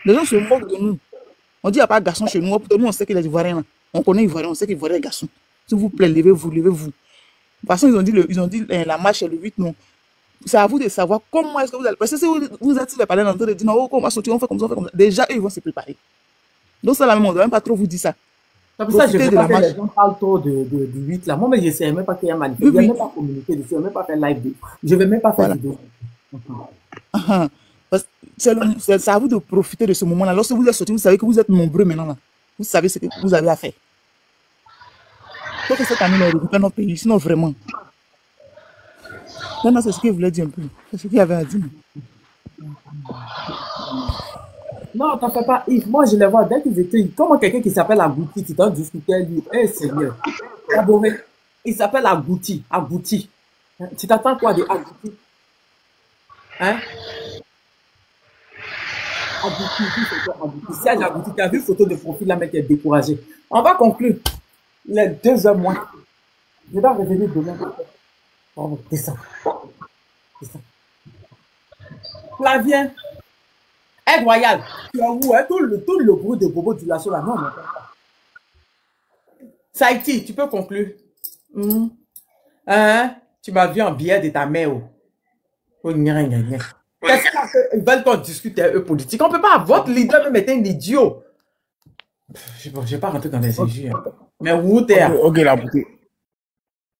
Les gens se moquent de nous. On dit qu'il n'y a pas de garçon chez nous. Pour nous, on sait qu'il y a des Ivoiriens. On connaît les Ivoiriens, on sait qu'il y a des garçons. S'il vous plaît, levez-vous, levez-vous. De toute façon, ils ont dit la marche est le 8, non. C'est à vous de savoir comment est-ce que vous allez. Parce que si vous êtes sur les palais en train de dire non, oh, on va sortir, on fait comme ça, on fait comme ça. Déjà, eux, ils vont se préparer. Donc, ça, là même, on ne doit même pas trop vous dire ça. C'est pour ça que je ne veux pas que les gens parlent trop du 8 là. Moi, mais je ne sais même pas qu'il y a manifestation. Je ne vais même pas communiquer dessus, je ne vais même pas faire live. Je ne vais même pas faire vidéo. C'est à vous de profiter de ce moment-là. Lorsque vous êtes sortis, vous savez que vous êtes nombreux maintenant. Là. Vous savez ce que vous avez à faire. Il faut que cette année, on récupère notre pays. Sinon, vraiment. Non, c'est ce qu'il voulait dire un peu. C'est ce qu'il avait à dire. Non, t'en fais pas, Yves. Moi, je les vois dès qu'ils étaient. Comment quelqu'un qui s'appelle Agouti, tu t'en discutais, lui. Eh, Seigneur. Il s'appelle Agouti. Agouti. Tu t'attends quoi de Agouti? Hein? Agouti, c'est quoi Agouti? Serge Agouti, tu as vu photo de profil là, mec, qui est découragé. On va conclure. Les 2 heures moins. Je dois revenir demain. Oh, descends. Descends. Flavien. Aide royale. Tu as où, hein? Tout le bruit de Bobo du lasso là. Non, non. Saïti, tu peux conclure. Hein? Tu m'as vu en billet de ta mère. Oh, gna, gna, gna. Qu'est-ce qu'ils veulent qu'on discute eux politique? On ne peut pas. Votre leader même est un idiot. Je ne vais pas rentrer dans les sujets. Mais où t'es? Ok, la beauté.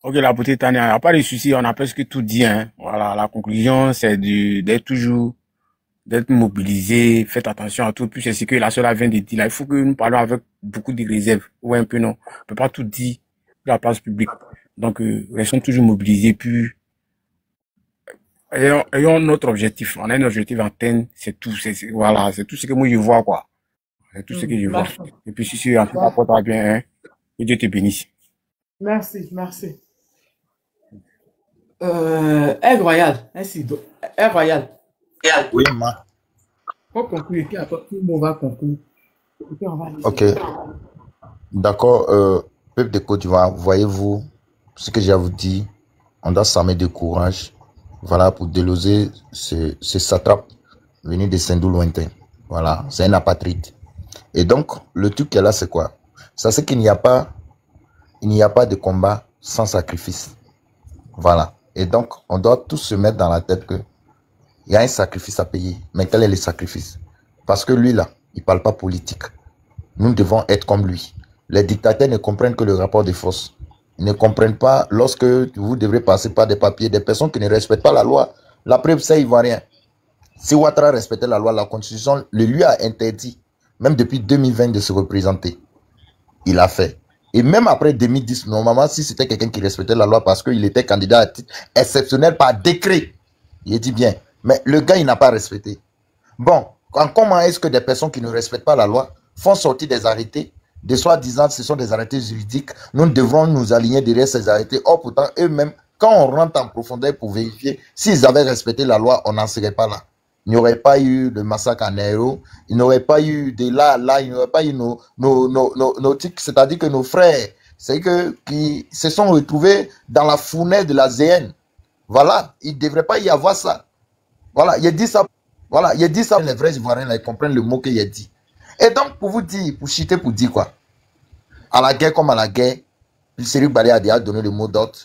Ok, la beauté, Tania, il n'y a pas de souci, on a presque tout dit. Hein. Voilà, la conclusion, c'est d'être mobilisé, faites attention à tout. Puis c'est ce que la seule vient de dire. Là, il faut que nous parlions avec beaucoup de réserve. Ou un peu non. On ne peut pas tout dire sur la place publique. Donc, restons toujours mobilisés. Puis, ayons notre objectif. On a un objectif antenne, c'est tout. Voilà, c'est tout ce que moi je vois, quoi. C'est tout ce que je vois. Et puis, si en tout cas, ça va bien, hein, que Dieu te bénisse. Merci, merci. Air Royal, ainsi. Air Royal. Oui, ma. On conclut et puis après, tout le monde va conclure. Ok. D'accord. Peuple de Côte d'Ivoire, voyez-vous ce que j'ai à vous dire. On doit s'armer de courage. Voilà, pour déloger ce satrape venu de Saint-Dou lointain. Voilà, c'est un apatride. Et donc, le truc qui est là, c'est quoi? Ça, c'est qu'il n'y a pas de combat sans sacrifice. Voilà. Et donc, on doit tous se mettre dans la tête que il y a un sacrifice à payer. Mais quel est le sacrifice? Parce que lui, là, il ne parle pas politique. Nous devons être comme lui. Les dictateurs ne comprennent que le rapport de force. Ils ne comprennent pas lorsque vous devrez passer par des papiers, des personnes qui ne respectent pas la loi. La preuve, c'est ivoirien. Si Ouattara respectait la loi, la constitution le lui a interdit, même depuis 2020, de se représenter. Il a fait. Et même après 2010, normalement, si c'était quelqu'un qui respectait la loi parce qu'il était candidat à titre exceptionnel par décret, il dit bien. Mais le gars, il n'a pas respecté. Bon, comment est-ce que des personnes qui ne respectent pas la loi font sortir des arrêtés, de soi-disant ce sont des arrêtés juridiques, nous devrons nous aligner derrière ces arrêtés. Or, pourtant, eux-mêmes, quand on rentre en profondeur pour vérifier, s'ils avaient respecté la loi, on n'en serait pas là. Il n'y aurait pas eu de massacre en Aéro, il n'y aurait pas eu de là, il n'y aurait pas eu nos tics, c'est-à-dire que nos frères, c'est que qui se sont retrouvés dans la fournaise de la ZN. Voilà, il ne devrait pas y avoir ça. Voilà, il a dit ça. Voilà, il a dit ça. Les vrais Ivoiriens, là, ils comprennent le mot qu'il a dit. Et donc, pour vous dire, pour chiter, pour dire quoi? À la guerre comme à la guerre, Cyril Bali a déjà donné le mot d'ordre.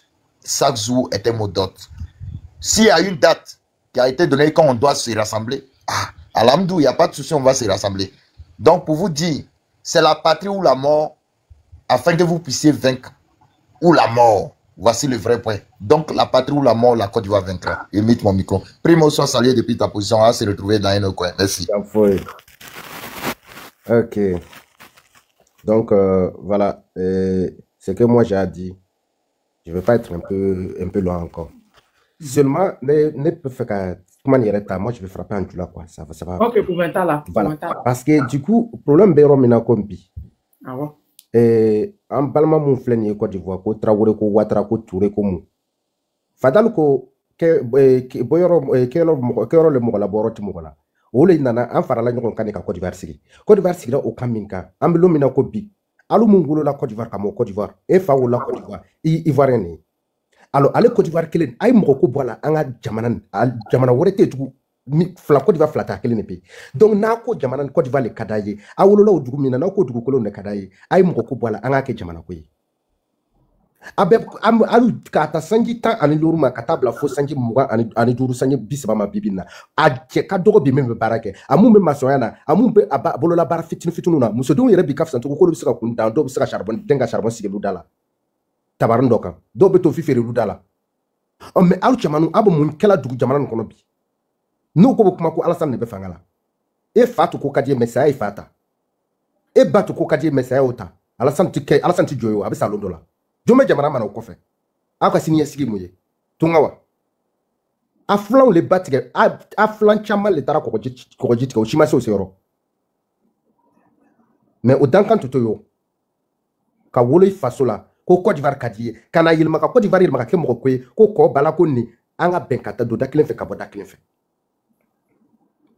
Chaque jour est un mot d'ordre. S'il y a une date qui a été donnée quand on doit se rassembler, à l'Amdou, il n'y a pas de souci, on va se rassembler. Donc, pour vous dire, c'est la patrie ou la mort, afin que vous puissiez vaincre. Ou la mort. Voici le vrai point. Donc, la patrie ou la mort, la Côte d'Ivoire vaincra. Imite mon micro. Primo, sois salué depuis ta position. On va se retrouver dans un autre coin. Merci. Ok. Donc, voilà. Ce que moi j'ai dit, je ne vais pas être un peu loin encore. Seulement, ne peut faire comment dire, moi je vais frapper en tout là, quoi. Ça va. Ok, pour 20 ans là. Voilà. Parce que du coup, le problème est que combi. Ah ouais. En balma mon flène Côte d'Ivoire, ko Traoré, ko Ouattara, ko Touré, ko mou. Fadal ko ke le mo la boroti mo la. Ole nana an farala ɲɔgɔn kan ka Côte d'Ivoire sigi. Côte d'Ivoire sigira o kan min kan. An bɛ don min na ko bi. Alu mun wolola Côte d'Ivoire ka mɔ Côte d'Ivoire. E fa wolola Côte d'Ivoire. Ivoirien ni. Alors ale Côte d'Ivoire kelen ay mɔgɔ ko bɔ a la an ka jamana wɛrɛ tɛ tugun. Fila Côte d'Ivoire fila ta kelen de pe. Donc n'a ko jamana Côte d'Ivoire le ka d'a ye. A wolola o dugu min na n'a ko dugukolo le ka d'a ye. A ye mɔgɔ ko bɔ a la an k'a kɛ jamana ko ye. Alu ka ta sanji 10 ani 5 ma ka taa bila fo sanji 20 ani 5 sanji 30 ma bibi na. A cɛ ka dɔgɔ bi min bɛ baara kɛ. A mun bɛ maçonnya na, a mun bɛ a bolola baara fitinin na. Musodenw yɛrɛ bi ka fisa cogo ko bɛ se ka kun dan, dɔw bɛ se ka charbon den ka charbon sigi olu da la. Tabarin dɔ kan. Dɔw bɛ to fi feere olu da la. Mais alu cɛmanu a bɛ mun kɛla dugu jamana nin kɔnɔ bi. N'u ko bɛ kuma ko Alassane de bɛ fanga la. E fa to ko ka di mais saya ye fa ta. E ba to ko ka di mais saya y'o ta. Alassane ti jɔ ye o, a bɛ salon dɔ la. Jɔn bɛ jamana mana o kɔfɛ? Aw ka siniɲɛsigi mun ye? Tunga wa? A filanw le ba tigɛ, a filan caman le taara kɔgɔji tigɛ, o si ma se o seyɔrɔ. Mais o dankan to to yo. Ka wolo i faso la, ko Côte d'Ivoire ka di ye. Ka na yɛlɛma ka Côte d'Ivoire yɛlɛma ka kɛ mɔgɔ ko ye, ko kɔ bala ko nin an ka bɛn ka taa don da kelen fɛ ka bɔ da kelen fɛ.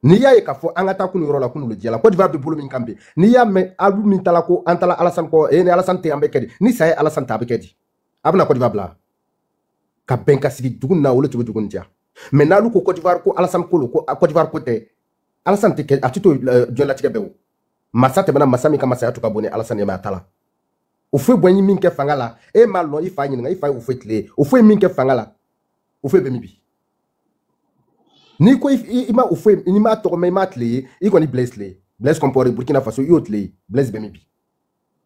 N'i y'a ye k'a fɔ an ka taa kun yɔrɔ la kun le diya la Côte d'Ivoire bɛ bolo min kan bi n'i y'a mɛn alu min ta la ko an taala Alassane kɔ ni Alassane tɛ an bɛ kɛ di ni saya ye Alassane ta a bɛ kɛ di a bɛna Côte d'Ivoire bila ka bɛn ka sigi dugu nin na olu tun bɛ dugu nin diya mais n'alu ko Côte d'Ivoire ko Alassane ko ko Côte d'Ivoire ko tɛ Alassane tɛ kɛ a tɛ to jɔnlatigɛ bɛɛ o masa tɛmɛna masa min ka masaya to ka bon ni Alassane ye mais a ta la o fo boyi min ke fanga la e ma lo ifa nyinga ifa o fo tle o fo min ke fanga la o fo be mi bi ni ko ima o fo ni ma to me ma tle i ko ni Blaise Compaoré Burkina Faso yo tle Blaise be mi bi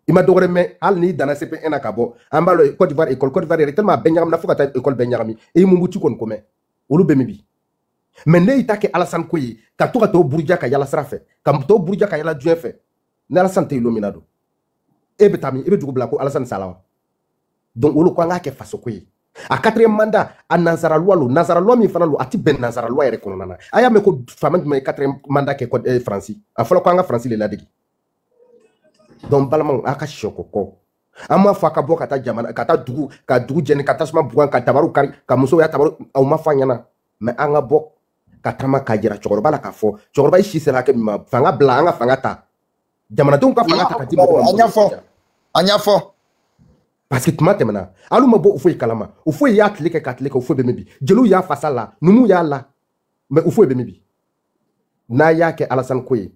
ima dogore me al ni dana CP en akabo ambalo Côte d'Ivoire école Côte d'Ivoire est tellement benyam na fukata école benyami e mu muti kon kome olu be mi bi mais ne itake Alassane Koyi ka to Buruja ka yala srafe ka to Buruja ka yala Dieu fait na Alassane te illuminado e betami e be dugubla ko Alassane Salawa donc olu ko nga ke faso Koyi a 4e mandat a Nazara loi mi fana lo ati ben Nazara loi ere kono nana aya me ko fama me 4e mandat ke ko France a fala ko nga France le ladigi donc balamang aka shoko ko ama fa ka bo kata jamana kata dugu ka dugu jeni kata suma bugan ka tabaru kari ka muso ya tabaru au ma fanyana mais anga bo katama ka jira chokoroba la ka fo chokoroba ishi sera ke ma fanga bla anga fanga ta jamana donc ka fanga ta ka dimo anya fo parce que tuma temana alu ma bo ufo kalama ufo ya atleke katleke ufo be mebi jelu ya fasala numu ya la mais ufo be mebi na ya ke Alassane Koyi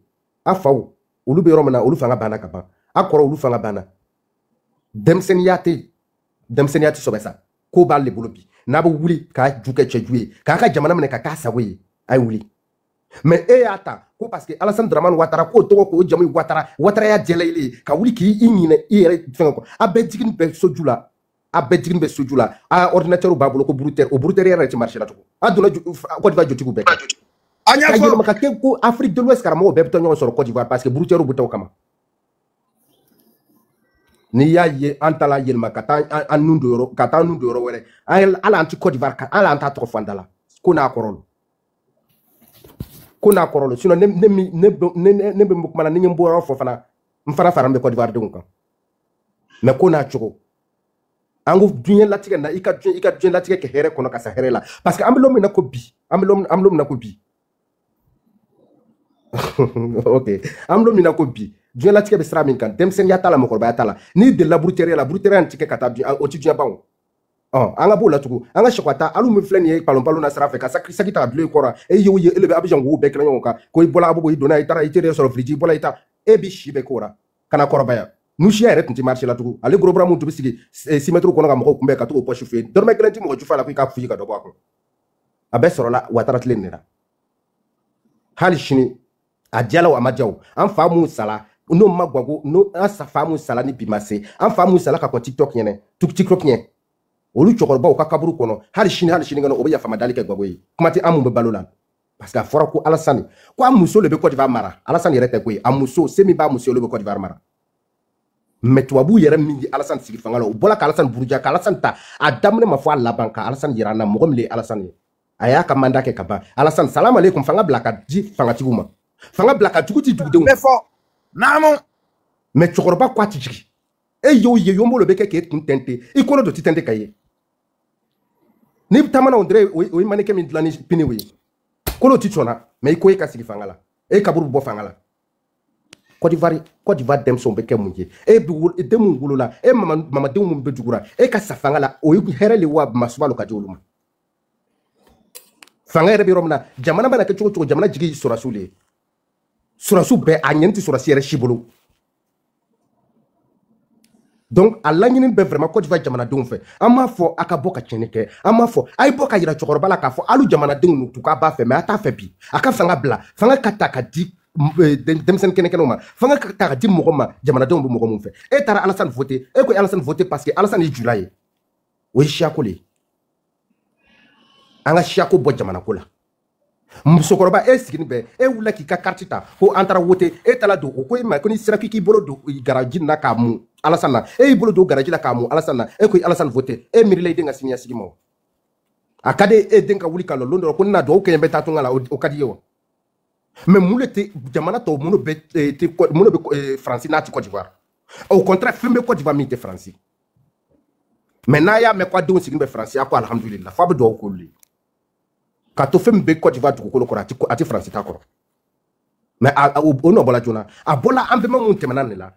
afaw ulu be romana ulu fanga bana ka ba akoro ulu fanga bana demseniyati sobesa ko ba le bolobi na ba wuli ka juke chejuye ka jamana mene ka sawe ay wuli mais e ata ko parce que Alassane Dramane Ouattara ko to ko jamu Ouattara ya jelele ka wuli ki inyine ire fenga ko abedjigin be sojula a ordinateur ba bolo ko bruteur ya ci marché la to aduna ko diva jotigu be anya fo ka ko Afrique de l'Ouest karamo be to nyon sur Côte d'Ivoire parce que bruteur bu taw kama ni ya ye antala yelma kata anundu yoro were ala anti Côte d'Ivoire ala anta to fandala kuna korolo sino ne be mukmana ni mboro fo fana mfara farambe Côte d'Ivoire de nkan mais kuna choko angu dunye latige na ika dunye latige ke here kono kasa here la parce que amlom na ko bi amlom na ko bi ok amlom na ko bi dunye latige be sra min kan dem sen yatala mo ko ba yatala ni de la bruterie antike kata bi o ti dunye bawo anga bo la tugu anga shakwata alu mi fleni palon na sra fe ka sakri ta bleu kora e yo ye elebe abijan wo be klan ka ko bola abo idona itara itere so friji bola ita e bi shibe kora kana korba ya nushi ya rete marché la tugu ale gros bras mu tubi sigi 6 mètres ko nga mako kumbe ka to poche fe dorme klenti mo jufa la ko ka fuyi ka do bako abe soro la watara tlenera hali shini ajala wa majaw an famu sala no magwago no asa famu sala ni bimase an famu sala ka ko TikTok nyene TikTok nyene olu chokoroba ka kaburu kono hali shini ngano obeya fama dalike gwagoyi kumati amu be balola parce que fora ko Alassane ko amuso le be Côte d'Ivoire mara Alassane yerete ko amuso semi ba amuso le be Côte d'Ivoire mara mais tuabu yere mingi Alassane sigi fangalo bola ka Alassane Buruja ka Alassane ta adamne ma fo la banka Alassane yirana mo gomle Alassane aya ka manda ke kaba Alassane salam alaykum fanga blaka di fanga tibuma fanga blaka tukuti tukude mais fo namo mais chokoroba kwa tijiki e yo mo le be ke tente e kono do titente kaye ni tamana ondre o maneke min dlani pinewe kono tichona mais ko e ka sigi fangala e kaburu bo fangala Côte d'Ivoire dem son beke munje e bi dem ngulula e mama dem mun be jugura e ka safangala o herele wa masubalo ka joluma fanga bi romna jamana bana ke chocho jamana jigi surasu be anyenti surasi re shibolo donc Allah ñinin be vraiment Côte d'Ivoire jamana dum fe ama fo aka boka cheneke ama fo ay boka yira chokoroba la ka fo alu jamana dum nu tuka ba fe mais ata fe bi aka fanga bla fanga kataka di demsen kene ma fanga kataka di mogoma jamana dum bu mogom fe e tara Alassane voter e ko Alassane voter parce que Alassane yi julaye o shiako le anga shiako bo jamana ko la musokoroba e sigini be e wula ki ka kartita ko antara wote e tala do ko ma ko ni siraki ki bolo do garaji na ka mu Alassane e bolo do garaji la ka mu Alassane e ko Alassane voter e mirile de nga sinya sigimo akade e denka wuli ka lo londo ko na do ko yembe tatunga la o kadi yo mais moulete jamana to mono be France na ti Côte d'Ivoire au contraire fembe Côte d'Ivoire mi te France mais na ya me kwa do sigini be France ko alhamdulillah fa be do ko li kato fembe Côte d'Ivoire to ko ati France ta ko mais ono bola jona abola ambe ma munte manane la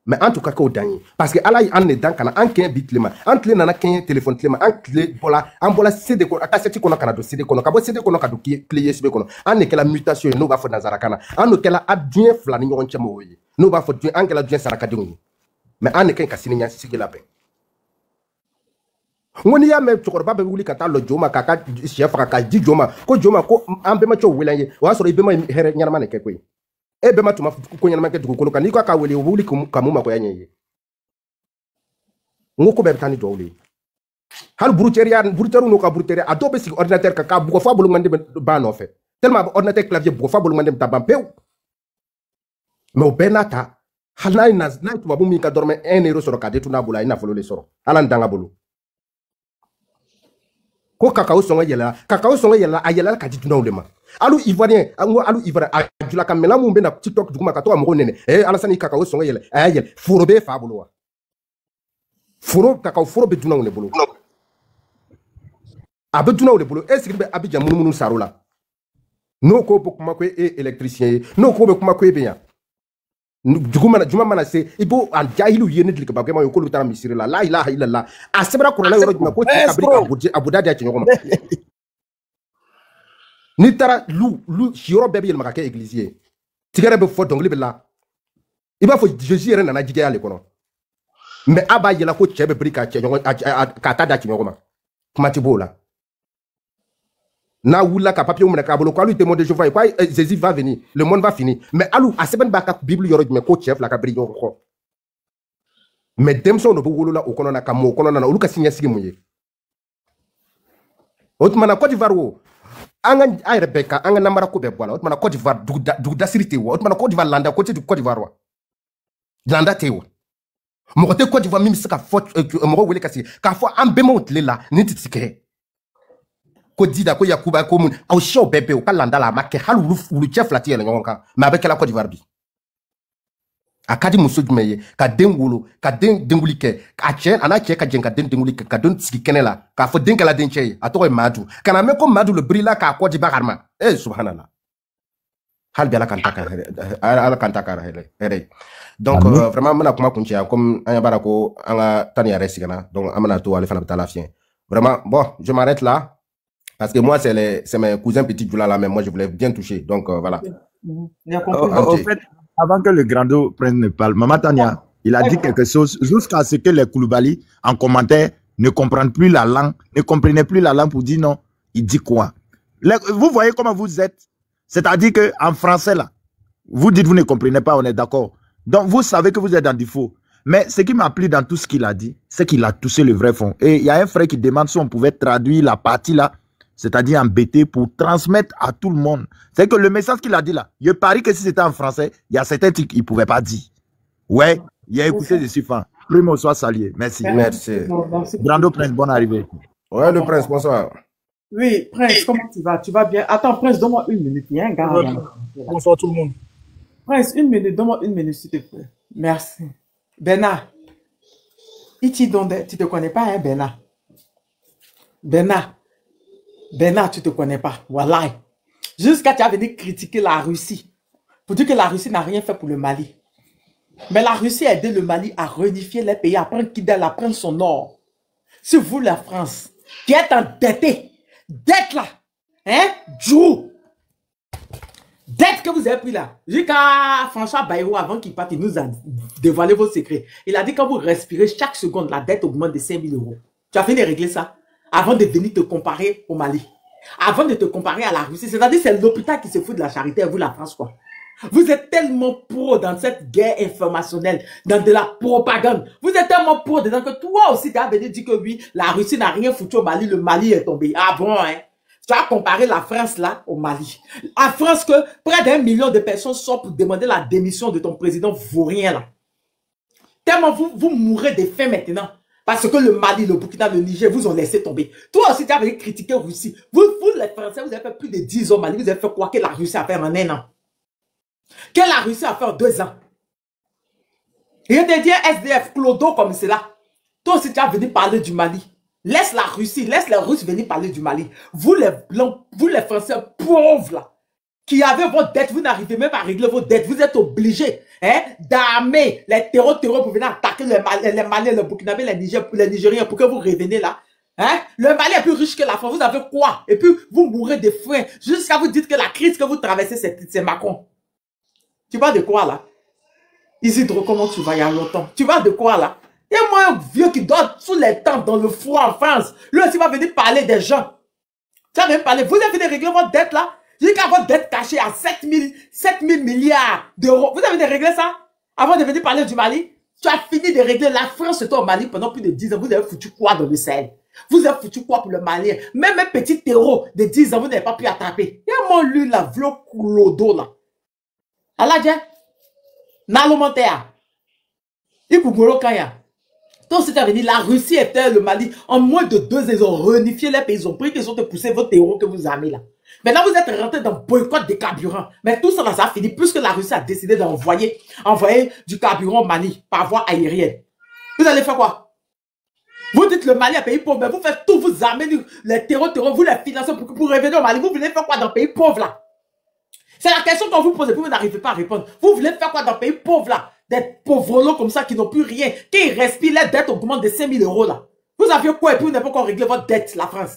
mais en tout cas ko dani parce que ala en ne dan kana an ken bitlema an tle nana ken téléphone tlema an tle bola CD ko ata seti kono kana do CD kono ka bo CD kono ka do clé USB kono an ne kala mutation no ba fo nazara kana an no kala adien flani nyon chama woyi no ba fo dien an kala dien saraka dingu Mais on est qu'un cassinia, c'est ce qu'il a fait. On y a même Tchokoroba Bevouli Kata, le Joma, Kaka, chef, Kaka, dit Joma, Ko Joma, Ko, Ambemacho, Willaye, ou à ce Bema Herniaman et Kekwe. Et Bema to Koyaman to Koloka, Nika Kawili, Wuli Kamuma Koyaye. Ngoko Bertani Doli. Hal Bruterian, Bruteru no Kabruteria, Adobe ordinateur Kaka, Bofa Bolumande ban en fait. Tellement ordinateur clavier Bofa Bolumande Tabampeu. Mais au Benata, Halai Naz, Night Wabumi ka dorme 1 euro sur le cadet, tu n'as boula, il n'a fallu les soro. Alan Dangabolo. Ko Kakao songa yela, ayela ka dituna ulema. Alu Ivoirien, alu Ivoirien, ajula kamela mumbe na TikTok du makato amoro nene. Alasani Kakao songa yela, ayel, furobe fabuloa. Furo Kakao furobe duna ulebolo. Abeduna ulebolo, est-ce que Abidjan Mounou Sarola? No ko Bokumakwe et électricien, no ko Bokumakwe bien. Juma mana se ibo an jahilu yene dlik ba kema yokolu tara misiri la ilaha illallah asebra ko la yoro juma ko kabri abuda dia chenyo ni tara lu shiro bebe yel makake églisier tigere be fo dongli be la iba fo jésus yere nana jige ale kono mais aba yela ko chebe brika chenyo ka tada chenyo ma kuma tibola na wula ka papier mu na ka bolo ko alu témoin de Jéhovah quoi Jésus va venir le monde va finir mais alu aseben ba ka bible yoro me ko chef la ka bri ko mais demso no bo wolo la o kono na ka mo kono na oluka sinya sigi muye otmana Côte d'Ivoire wo anga ay Rebecca anga namara ko be bola otmana Côte d'Ivoire du sirité wo otmana Côte d'Ivoire landa côté du Côte d'Ivoire wa landa te wo mo côté Côte d'Ivoire mi saka fo mo wele kasi ka fo ambemo tlela ni titike ko dida ko yakuba ko mun aw show bebe o kalanda la make halu lu chef la tiele ngonka ma be kala Côte d'Ivoire bi akadi musujmeye ka dengulu ka dengulike ka chen ana che ka jenga dengulike ka don tski kenela ka fo denkala denche atoko madu kana me ko madu le brila ka Côte d'Ivoire arma subhanallah hal bi ala kantaka hele donc vraiment mana kuma kuntia comme anya barako anga tani ya resigana donc amana to ale fana betala fien vraiment bon je m'arrête là. Parce que moi, c'est mes cousins petits Djoula là, mais moi, je voulais bien toucher. Donc, voilà. En fait, avant que le Grando prenne ne parle, Maman Tania, il a dit quelque chose jusqu'à ce que les Koulibaly, en commentaire, ne comprennent plus la langue, ne comprenaient plus la langue pour dire non, il dit quoi. Vous voyez comment vous êtes. C'est-à-dire qu'en français, là, vous dites vous ne comprenez pas, on est d'accord. Donc, vous savez que vous êtes dans du faux. Mais ce qui m'a plu dans tout ce qu'il a dit, c'est qu'il a touché le vrai fond. Et il y a un frère qui demande si on pouvait traduire la partie là, c'est-à-dire embêté pour transmettre à tout le monde. C'est que le message qu'il a dit là, je parie que si c'était en français, il y a certains trucs qu'il ne pouvait pas dire. Ouais, il a écouté, je suis fan. Primo, soit salué. Merci. Merci. Brando Prince, bonne arrivée. Ouais, le Prince, bonsoir. Oui, Prince, comment tu vas? Tu vas bien? Attends, Prince, donne-moi 1 minute. Il y a un gars. Bonsoir tout le monde. Prince, 1 minute, donne-moi 1 minute, s'il te plaît. Merci. Bernard, tu te connais pas, hein, Bernard? Bernard, tu te connais pas. Voilà. Jusqu'à tu as venu critiquer la Russie. Pour dire que la Russie n'a rien fait pour le Mali. Mais la Russie a aidé le Mali à réunifier les pays, à prendre Kidal, à prendre son nord. Si vous, la France, qui êtes endetté, dette là, hein, Djou, dette que vous avez pris là, jusqu'à François Bayrou, avant qu'il parte, il nous a dévoilé vos secrets. Il a dit quand vous respirez, chaque seconde, la dette augmente de 5 000 €. Tu as fini de régler ça avant de venir te comparer au Mali. Avant de te comparer à la Russie. C'est-à-dire c'est l'hôpital qui se fout de la charité et vous la France quoi. Vous êtes tellement pro dans cette guerre informationnelle, dans de la propagande. Vous êtes tellement pro dedans que toi aussi tu as venu dire que oui, la Russie n'a rien foutu au Mali, le Mali est tombé. Ah bon hein? Tu as comparé la France là au Mali. La France que près d'1 million de personnes sont pour demander la démission de ton président vaurien là. Tellement vous mourrez de faim maintenant. Parce que le Mali, le Burkina, le Niger vous ont laissé tomber. Toi aussi, tu as venu critiquer la Russie. Vous, les Français, vous avez fait plus de 10 ans au Mali. Vous avez fait quoi que la Russie a fait en 1 an? Que la Russie a fait en 2 ans? Et je te dis, SDF, Clodo comme cela. Toi aussi, tu as venu parler du Mali. Laisse la Russie, laisse les Russes venir parler du Mali. Vous les Blancs, vous les Français pauvres là, qui avez vos dettes, vous n'arrivez même pas à régler vos dettes. Vous êtes obligés hein, d'armer les terreaux pour venir attaquer les Maliens, les Burkinabés, les Nigériens pour que vous reveniez là. Hein? Le Mali est plus riche que la France. Vous avez quoi? Et puis, vous mourrez de faim jusqu'à vous dire que la crise que vous traversez, c'est Macron. Tu parles de quoi là? Isidro, comment tu vas il y a longtemps? Tu vas de quoi là? Il y a moi un vieux qui dort sous les tentes dans le froid en France. Lui aussi va venir parler des gens. Tu vas venir parler. Vous avez venu régler votre dette là? Je dis qu'à votre dette cachée à 7 000 milliards d'euros. Vous avez réglé ça? Avant de venir parler du Mali? Tu as fini de régler la France et toi au Mali pendant plus de 10 ans. Vous avez foutu quoi dans le Sahel? Vous avez foutu quoi pour le Mali? Même un petit terreau de 10 ans, vous n'avez pas pu attraper. Il y a mon lui là, v'là coulodo là. Aladja, Nalomontea, Ikougolo Kaya. Donc, c'est à venir, la Russie était le Mali. En moins de 2 ans, ils ont réunifié les pays. Ils ont pris qu'ils ont poussé vos terreaux que vous avez là. Maintenant, vous êtes rentré dans le boycott des carburants. Mais tout ça, là, ça a fini puisque la Russie a décidé d'envoyer du carburant au Mali par voie aérienne. Vous allez faire quoi? Vous dites le Mali est un pays pauvre, mais vous faites tout, vous amenez les terreaux, vous les financez pour revenir au Mali. Vous voulez faire quoi dans le pays pauvre là? C'est la question qu'on vous pose et vous n'arrivez pas à répondre. Vous voulez faire quoi dans le pays pauvre là? Des pauvres comme ça qui n'ont plus rien, qui respirent, les dettes augmentent de 5 000 euros là. Vous avez quoi et puis vous n'avez pas encore réglé votre dette, la France?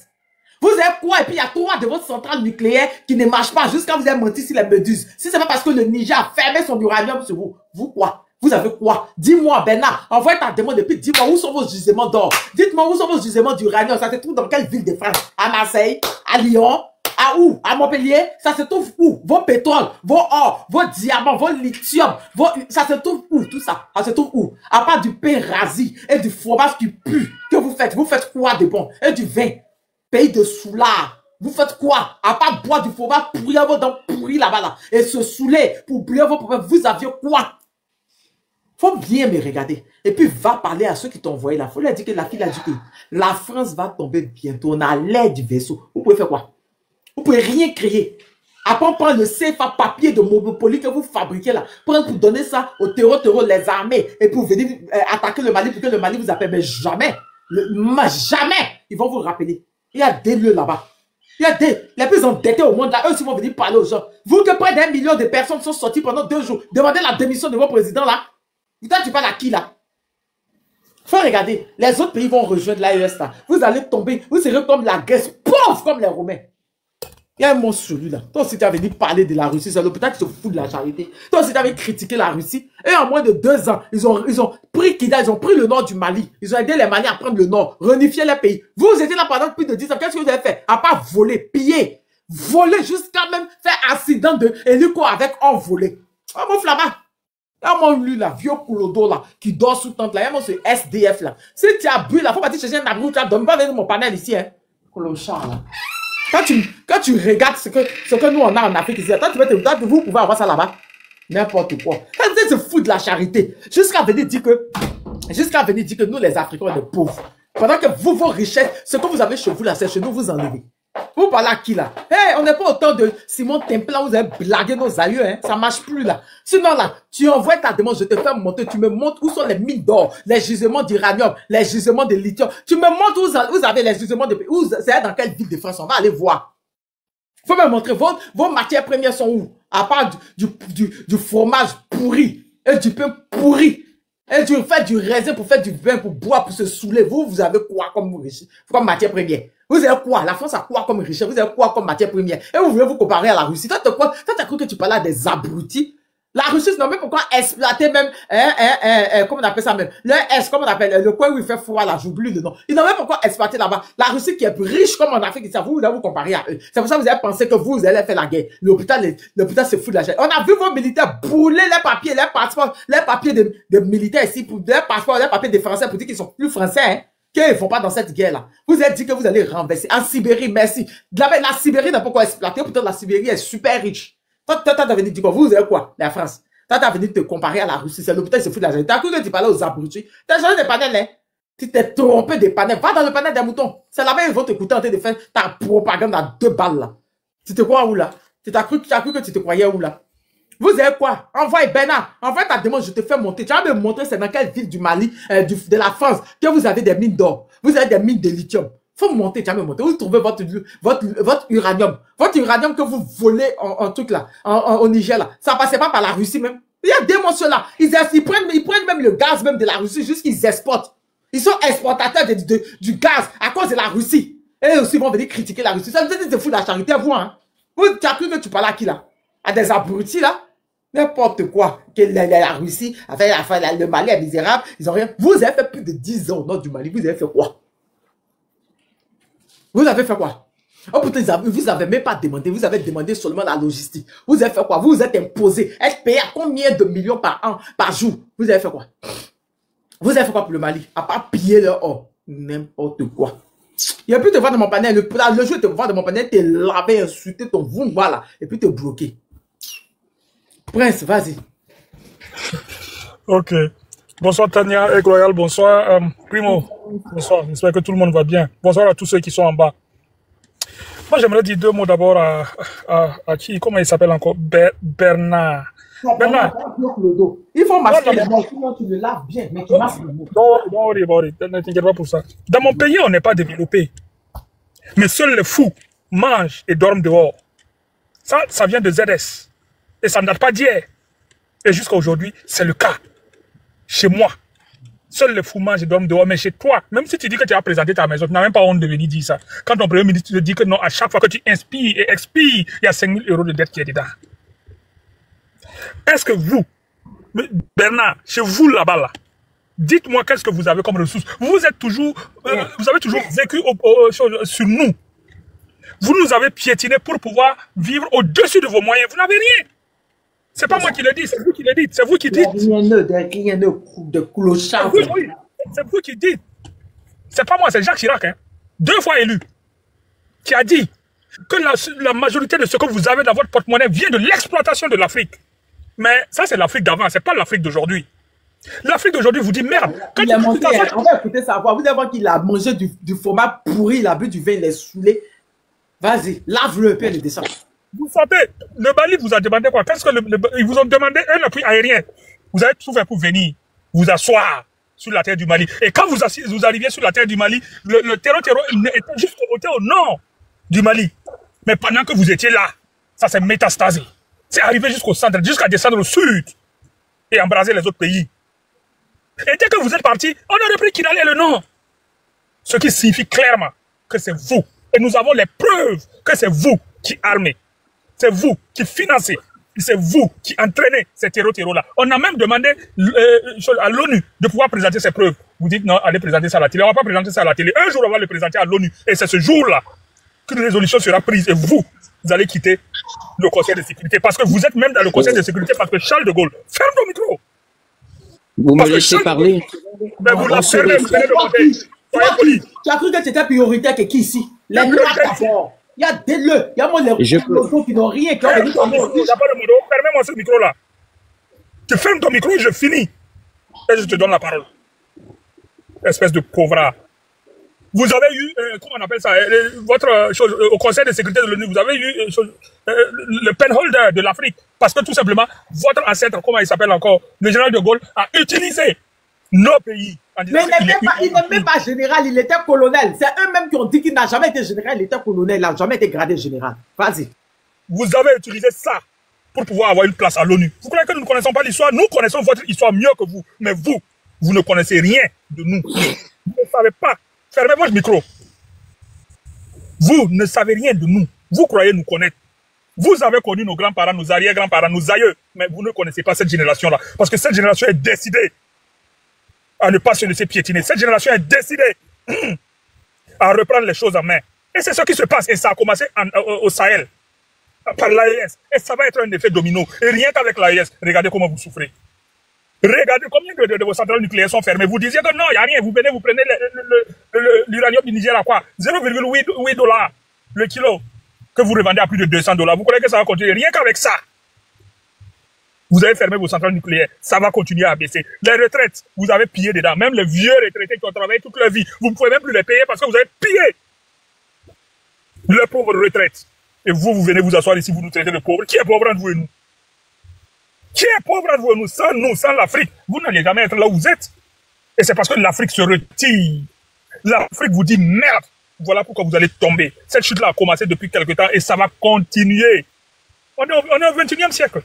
Vous avez quoi et puis il y a 3 de votre centrale nucléaire qui ne marche pas jusqu'à vous avez menti sur les méduses. Si c'est pas parce que le Niger a fermé son uranium sur vous, vous quoi? Vous avez quoi? Dis-moi, Bernard, envoyez ta demande et puis dis-moi où sont vos gisements d'or. Dites-moi où sont vos gisements d'uranium. Ça se trouve dans quelle ville de France? À Marseille? À Lyon? À où? À Montpellier? Ça se trouve où? Vos pétroles, vos or, vos diamants, vos lithium, ça se trouve où tout ça? Ça se trouve où? À part du pain rasé et du fromage qui pue, que vous faites quoi de bon? Et du vin, pays de soulard. Vous faites quoi? À part boire du fromage pourri, vos dents pourries là-bas là, et se saouler pour oublier vos problèmes, vous aviez quoi? Faut bien me regarder. Et puis, va parler à ceux qui t'ont envoyé là. Faut leur dire que la fille a dit que la France va tomber bientôt. On a l'air du vaisseau. Vous pouvez faire quoi? Vous pouvez rien créer. Après, prendre le CFA papier de Monopoly que vous fabriquez là. Prendre pour donner ça aux terreaux, les armées. Et pour venir attaquer le Mali pour que le Mali vous appelle. Mais jamais. Jamais. Ils vont vous rappeler. Il y a des lieux là-bas. Il y a les plus endettés au monde là. Eux aussi vont venir parler aux gens. Vous que près d'1 million de personnes sont sorties pendant 2 jours. Demandez la démission de vos présidents là. Putain, tu parles à qui là? Faut regarder. Les autres pays vont rejoindre l'AES là. Vous allez tomber. Vous serez comme la Grèce. Pauvre comme les Romains. Il y a un monstre sur lui là. Toi aussi tu as venu parler de la Russie. C'est l'hôpital qui se fout de la charité. Toi aussi tu avais critiqué la Russie. Et en moins de 2 ans, ils ont pris Kida. Ils ont pris le nord du Mali. Ils ont aidé les Maliens à prendre le nord. Réunifier les pays. Vous étiez là pendant plus de 10 ans. Qu'est-ce que vous avez fait? À part voler, piller. Voler jusqu'à même faire accident de hélico avec or volé. Oh mon flamand. Il y a mon lui là, vieux coulodo là, qui dort sous tente là. Il y a mon ce SDF là. Si tu as bu là, faut pas te chercher un abri où tu as dormi. Pas venir mon panel ici, hein. Colochard là. Quand tu regardes ce que nous on a en Afrique ici, vous pouvez avoir ça là-bas. N'importe quoi. Quand se fout de la charité. Jusqu'à venir dire que nous les Africains on est pauvres. Pendant que vous, vos richesses, ce que vous avez chez vous là, c'est chez nous, vous enlevez. Vous parlez à qui là? Hey, on n'est pas autant de Simon Templan, vous avez blagué nos aïeux, hein? Ça marche plus là. Sinon là, tu envoies ta demande, je te fais monter, tu me montres où sont les mines d'or, les gisements d'uranium, les gisements de lithium. Tu me montres où vous avez les gisements de pays. C'est dans quelle ville de France? On va aller voir. Faut me montrer vos matières premières sont où? À part du fromage pourri et du pain pourri. Et tu fais du raisin pour faire du vin, pour boire, pour se saouler. Vous avez quoi comme matière première? Vous avez quoi? La France a quoi comme richesse? Vous avez quoi comme matière première? Et vous voulez vous comparer à la Russie? Toi, t'as cru que tu parlais à des abrutis? La Russie, non, mais pourquoi exploiter même, comment on appelle ça même? Comment on appelle, le coin où il fait froid là, j'oublie le nom. Ils n'ont même pourquoi exploiter là-bas. La Russie qui est plus riche comme en Afrique, ça, vous voulez vous comparer à eux. C'est pour ça que vous avez pensé que vous allez faire la guerre. L'hôpital se fout de la chaîne. On a vu vos militaires brûler les papiers, les passeports, les papiers de militaires ici, pour les passeports, les papiers des Français pour dire qu'ils sont plus Français, hein. Qu'ils ne font pas dans cette guerre-là. Vous avez dit que vous allez renverser. En Sibérie, merci. La Sibérie n'a pas quoi exploiter. Pourtant, la Sibérie est super riche. Toi, t'as venu dire quoi? Vous avez quoi? La France. Toi, t'as venu te comparer à la Russie. C'est l'hôpital qui se fout de la gente. T'as cru que tu parlais aux abrutis. T'as changé des panels, hein? Tu t'es trompé des panels. Va dans le panel des moutons. C'est là-bas, ils vont t'écouter en train de faire ta propagande à 2 balles, là. Tu te crois où, là? Tu as cru que tu te croyais où, là? Vous avez quoi? Envoie Bernard. Envoie ta demande, je te fais monter. Tu vas me montrer c'est dans quelle ville du Mali, de la France, que vous avez des mines d'or. Vous avez des mines de lithium. Faut monter, tu vas me montrer. Vous trouvez votre uranium. Votre uranium que vous volez en truc là, au Niger là. Ça passait pas par la Russie même. Il y a des monstres là. Ils prennent même le gaz même de la Russie, juste qu'ils exportent. Ils sont exportateurs du gaz à cause de la Russie. Et eux aussi ils vont venir critiquer la Russie. Ça vous dit de foutre la charité à vous, hein. Vous, tu as cru que tu parlais à qui là? À des abrutis là? N'importe quoi. Que la Russie a fait le Mali est misérable. Ils ont rien. Vous avez fait plus de 10 ans au nord du Mali. Vous avez fait quoi? Vous avez fait quoi? Oh putain, vous avez même pas demandé. Vous avez demandé seulement la logistique. Vous avez fait quoi? Vous vous êtes imposé. Être payé à combien de millions par an, par jour? Vous avez fait quoi? Vous avez fait quoi pour le Mali? À part piller leur or. N'importe quoi. Il a pu te voir de mon panel. Le jour te voir de mon panel, te laver, insulter ton vous, voilà. Et puis te bloquer. Prince, vas-y. Ok. Bonsoir Tania, Royal, bonsoir Primo. Bonsoir, j'espère que tout le monde va bien. Bonsoir à tous ceux qui sont en bas. Moi, j'aimerais dire deux mots d'abord à qui, comment il s'appelle encore? Bernard. Bernard. Il faut masquer les mots, sinon tu le laves bien, mais tu masques les mots. Non, ne t'inquiète pas pour ça. Dans mon pays, on n'est pas développé. Mais seuls les fous mangent et dorment dehors. Ça vient de ZS. Et ça ne date pas d'hier. Et jusqu'à aujourd'hui, c'est le cas. Chez moi. Seuls les fous mangent et dorment dehors. Mais chez toi, même si tu dis que tu as présenté ta maison, tu n'as même pas honte de venir dire ça. Quand ton premier ministre te dit que non, à chaque fois que tu inspires et expires, il y a 5 000 € de dette qui est dedans. Est-ce que vous, Bernard, chez vous là-bas, là, dites-moi qu'est-ce que vous avez comme ressources. Vous êtes toujours, vous avez toujours vécu sur nous. Vous nous avez piétinés pour pouvoir vivre au-dessus de vos moyens. Vous n'avez rien. C'est pas moi qui le dis, c'est vous qui le dites. C'est vous qui dites. Rien de clochard. Oui, c'est vous qui dites. C'est pas moi, c'est Jacques Chirac, hein, 2 fois élu, qui a dit que la majorité de ce que vous avez dans votre porte-monnaie vient de l'exploitation de l'Afrique. Mais ça, c'est l'Afrique d'avant, c'est pas l'Afrique d'aujourd'hui. L'Afrique d'aujourd'hui vous dit merde. Quand il a mangé, on va écouter sa voix. Vous allez voir qu'il a mangé du fromage pourri, il a bu du vin, il est saoulé. Vas-y, lave-le et puis il descend. Vous savez, le Mali vous a demandé quoi? Qu'est-ce que ils vous ont demandé un appui aérien. Vous avez tout fait pour venir vous asseoir sur la terre du Mali. Et quand vous arriviez sur la terre du Mali, le terreau était juste au nord du Mali. Mais pendant que vous étiez là, ça s'est métastasé. C'est arrivé jusqu'au centre, jusqu'à descendre au sud et embraser les autres pays. Et dès que vous êtes parti, on a repris Kidal et le nord. Ce qui signifie clairement que c'est vous. Et nous avons les preuves que c'est vous qui armez. C'est vous qui financez. C'est vous qui entraînez ces terreaux-là. On a même demandé à l'ONU de pouvoir présenter ces preuves. Vous dites non, allez présenter ça à la télé. On ne va pas présenter ça à la télé. Un jour, on va le présenter à l'ONU. Et c'est ce jour-là qu'une résolution sera prise. Et vous allez quitter le Conseil de sécurité. Parce que vous êtes même dans le Conseil de sécurité parce que Charles de Gaulle, ferme ton micro. Vous me laissez parler. Mais vous la fermez, vous allez le côté. Soyez poli. Tu as cru que c'était prioritaire que qui ici? Les Noirs d'abord. Il y a des leux. Il y a moi les locaux qui n'ont rien. Fermez-moi ce micro-là. Tu fermes ton micro et je finis. Et je te donne la parole. Espèce de pauvre. Vous avez eu, comment on appelle ça, votre chose, au Conseil de sécurité de l'ONU, vous avez eu le penholder de l'Afrique. Parce que tout simplement, votre ancêtre, comment il s'appelle encore, le général de Gaulle, a utilisé nos pays. Mais il n'est même pas général, il était colonel. C'est eux-mêmes qui ont dit qu'il n'a jamais été général, il était colonel, il n'a jamais été gradé général. Vas-y. Vous avez utilisé ça pour pouvoir avoir une place à l'ONU. Vous croyez que nous ne connaissons pas l'histoire? Nous connaissons votre histoire mieux que vous. Mais vous ne connaissez rien de nous. Vous ne savez pas. Fermez votre micro. Vous ne savez rien de nous. Vous croyez nous connaître. Vous avez connu nos grands-parents, nos arrière-grands-parents, nos aïeux. Mais vous ne connaissez pas cette génération-là. Parce que cette génération est décidée à ne pas se laisser piétiner. Cette génération est décidée à reprendre les choses en main. Et c'est ce qui se passe. Et ça a commencé au Sahel, par l'AES. Et ça va être un effet domino. Et rien qu'avec l'AES, regardez comment vous souffrez. Regardez combien de vos centrales nucléaires sont fermées. Vous disiez que non, il n'y a rien. Vous venez, vous prenez l'uranium du Niger à quoi? 0,8 $ le kilo que vous revendez à plus de 200 $. Vous croyez que ça va continuer? Rien qu'avec ça. Vous avez fermé vos centrales nucléaires. Ça va continuer à baisser. Les retraites, vous avez pillé dedans. Même les vieux retraités qui ont travaillé toute leur vie, vous ne pouvez même plus les payer parce que vous avez pillé les pauvres retraites. Et vous venez vous asseoir ici, vous nous traitez de pauvres. Qui est pauvre entre vous et nous? Qui est pauvre entre vous et nous? Sans l'Afrique, vous n'allez jamais être là où vous êtes. Et c'est parce que l'Afrique se retire. L'Afrique vous dit merde. Voilà pourquoi vous allez tomber. Cette chute-là a commencé depuis quelque temps et ça va continuer. On est au 21e siècle.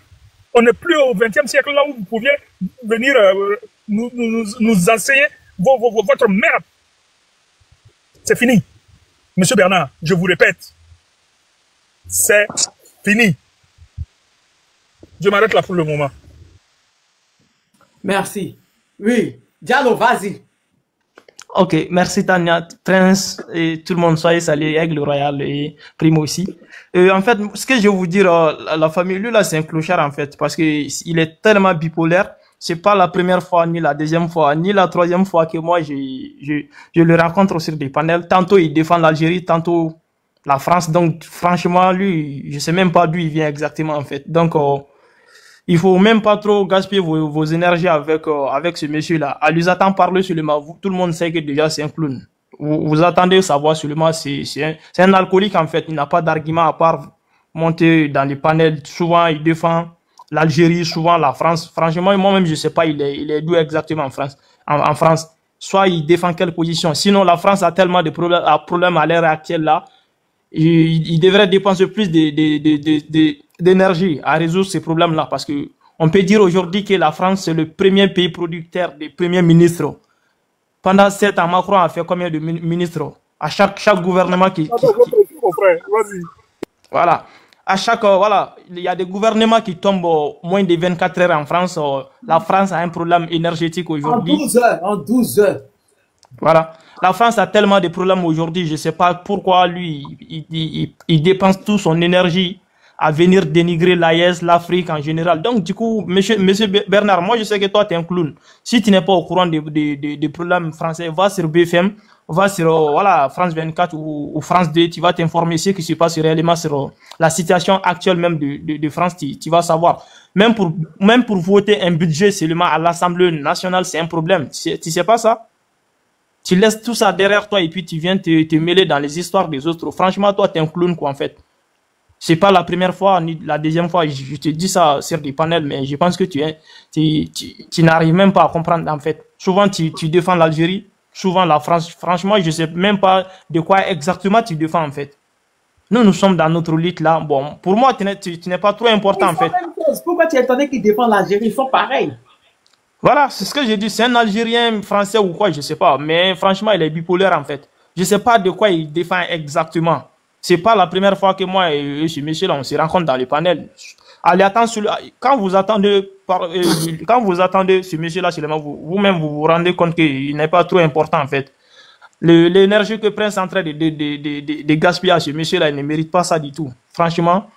On n'est plus au 20e siècle là où vous pouviez venir nous enseigner votre merde. C'est fini. Monsieur Bernard, je vous répète, c'est fini. Je m'arrête là pour le moment. Merci. Oui, Diallo, vas-y. Ok, merci Tania, Prince et tout le monde, soyez salués, Aigle Royal et Primo aussi. En fait, ce que je vais vous dire, la famille, lui là, c'est un clochard en fait, parce que il est tellement bipolaire. C'est pas la première fois, ni la deuxième fois, ni la troisième fois que moi je le rencontre sur des panels. Tantôt il défend l'Algérie, tantôt la France. Donc franchement, lui, je sais même pas d'où il vient exactement en fait. Donc il faut même pas trop gaspiller vos énergies avec ce monsieur-là. À lui attendre parler seulement, tout le monde sait que déjà c'est un clown. Vous attendez savoir seulement, c'est un alcoolique en fait. Il n'a pas d'argument à part monter dans les panels. Souvent il défend l'Algérie, souvent la France. Franchement, moi-même je sais pas il est d'où exactement en France. En France, soit il défend quelle position. Sinon la France a tellement de problèmes à l'heure actuelle là. Il devrait dépenser plus d'énergie à résoudre ces problèmes-là, parce que on peut dire aujourd'hui que la France c'est le premier pays producteur des premiers ministres. Pendant 7 ans, Macron a fait combien de ministres? À chaque gouvernement voilà. À chaque voilà, il y a des gouvernements qui tombent moins de 24 heures en France. La France a un problème énergétique aujourd'hui. En 12 heures. Voilà. La France a tellement de problèmes aujourd'hui, je ne sais pas pourquoi lui, il dépense toute son énergie à venir dénigrer l'AES, l'Afrique en général. Donc du coup, monsieur Bernard, moi je sais que toi tu es un clown. Si tu n'es pas au courant des problèmes français, va sur BFM, va sur voilà, France 24 ou France 2, tu vas t'informer ce qui se passe réellement sur la situation actuelle même de France, tu vas savoir. Même pour voter un budget seulement à l'Assemblée nationale, c'est un problème. Tu sais pas ça? Tu laisses tout ça derrière toi et puis tu viens te mêler dans les histoires des autres. Franchement, toi, tu es un clown, quoi, en fait. C'est pas la première fois, ni la deuxième fois. Je te dis ça sur des panels, mais je pense que tu n'arrives même pas à comprendre, en fait. Souvent, tu défends l'Algérie, souvent la France. Franchement, je sais même pas de quoi exactement tu défends, en fait. Nous sommes dans notre lutte, là. Bon, pour moi, tu n'es pas trop important, en fait. Pourquoi tu attendais qu'ils défendent l'Algérie? Ils sont pareils. Voilà, c'est ce que j'ai dit. C'est un Algérien, français ou quoi, je sais pas. Mais franchement, il est bipolaire en fait. Je sais pas de quoi il défend exactement. C'est pas la première fois que moi et ce monsieur-là, on se rencontre dans les panels. Allez, quand vous attendez ce monsieur-là, vous-même vous rendez compte qu'il n'est pas trop important en fait. L'énergie que Prince est en train de gaspiller à ce monsieur-là, il ne mérite pas ça du tout. Franchement.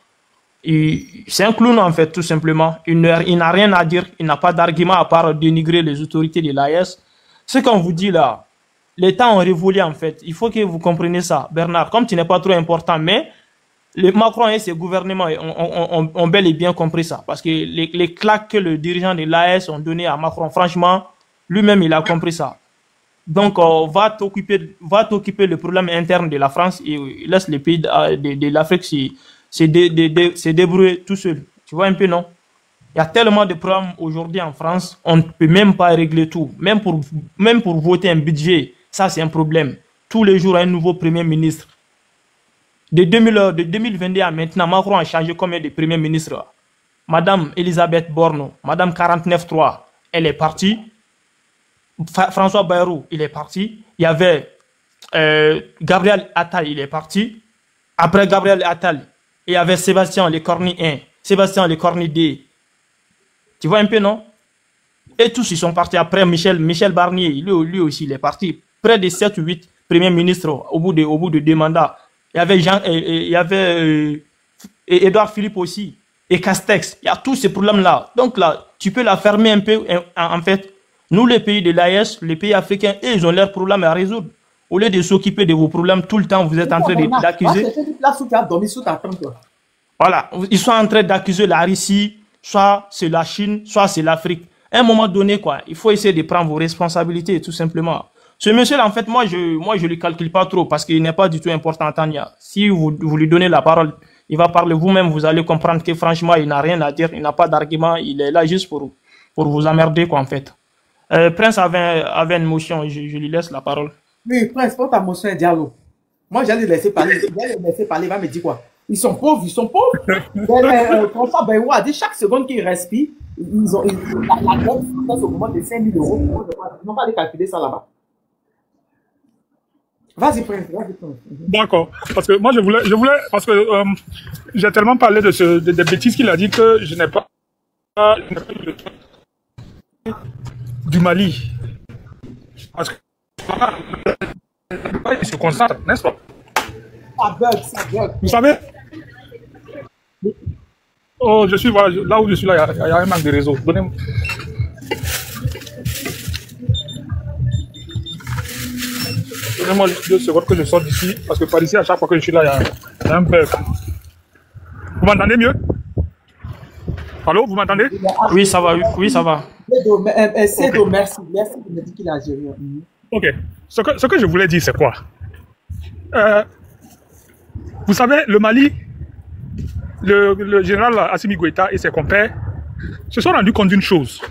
C'est un clown en fait, tout simplement. Il n'a rien à dire, il n'a pas d'argument à part dénigrer les autorités de l'AES. Ce qu'on vous dit là, les temps ont révolu en fait. Il faut que vous compreniez ça, Bernard. Comme tu n'es pas trop important, mais Macron et ses gouvernements ont bel et bien compris ça. Parce que les claques que le dirigeant de l'AES ont donné à Macron, franchement, lui-même il a compris ça. Donc, va t'occuper le problème interne de la France et laisse les pays de l'Afrique c'est débrouiller tout seul. Tu vois un peu, non? Il y a tellement de problèmes aujourd'hui en France, on ne peut même pas régler tout. Même pour voter un budget, ça c'est un problème. Tous les jours, un nouveau Premier ministre. De 2022 à maintenant, Macron a changé combien de Premiers ministres? Madame Elisabeth Borne, Madame 49.3, elle est partie. François Bayrou, il est parti. Il y avait Gabriel Attal, il est parti. Après Gabriel Attal, il y avait Sébastien Lecornu 1, Sébastien Lecornu 2. Tu vois un peu, non? Et tous, ils sont partis. Après, Michel Barnier, lui aussi, il est parti. Près de 7 ou 8 premiers ministres au bout de 2 mandats. Il y avait Edouard Philippe aussi. Et Castex. Il y a tous ces problèmes-là. Donc là, tu peux la fermer un peu. En fait, nous, les pays de l'AES, les pays africains, ils ont leurs problèmes à résoudre. Au lieu de s'occuper de vos problèmes tout le temps, vous êtes en train d'accuser. Voilà, ils sont en train d'accuser la Russie, soit c'est la Chine, soit c'est l'Afrique. À un moment donné, quoi, il faut essayer de prendre vos responsabilités, tout simplement. Ce monsieur-là, en fait, moi, je le calcule pas trop parce qu'il n'est pas du tout important, Tania. Si vous lui donnez la parole, il va parler vous-même, vous allez comprendre que franchement, il n'a rien à dire, il n'a pas d'argument, il est là juste pour vous emmerder, quoi, en fait. Prince avait une motion, je lui laisse la parole. Oui, Prince, pour ta motion et Diallo. Moi, j'allais le laisser parler. Il va me dire quoi? Ils sont pauvres. François Bayrou a dit chaque seconde qu'ils respirent, la dette française augmente de 5 000 euros. Ils n'ont pas calculer ça là-bas. Vas-y, Prince. D'accord. Parce que moi, je voulais parce que j'ai tellement parlé des bêtises qu'il a dit que je n'ai pas du Mali. Parce que il se concentre, n'est-ce pas? Ça bug. Vous savez? Oh, je suis là où je suis là, il y a un manque de réseau. Donnez-moi. Donnez-moi 2 secondes que je sorte d'ici, parce que par ici, à chaque fois que je suis là, il y a un bug. Vous m'entendez mieux? Allô, vous m'entendez? Oui, ça va. Oui, ça va. Cédo, merci. Merci de me dire qu'il a géré. Ok. Ce que je voulais dire, c'est quoi? Vous savez, le Mali, le général Assimi Goïta et ses compères se sont rendus compte d'une chose.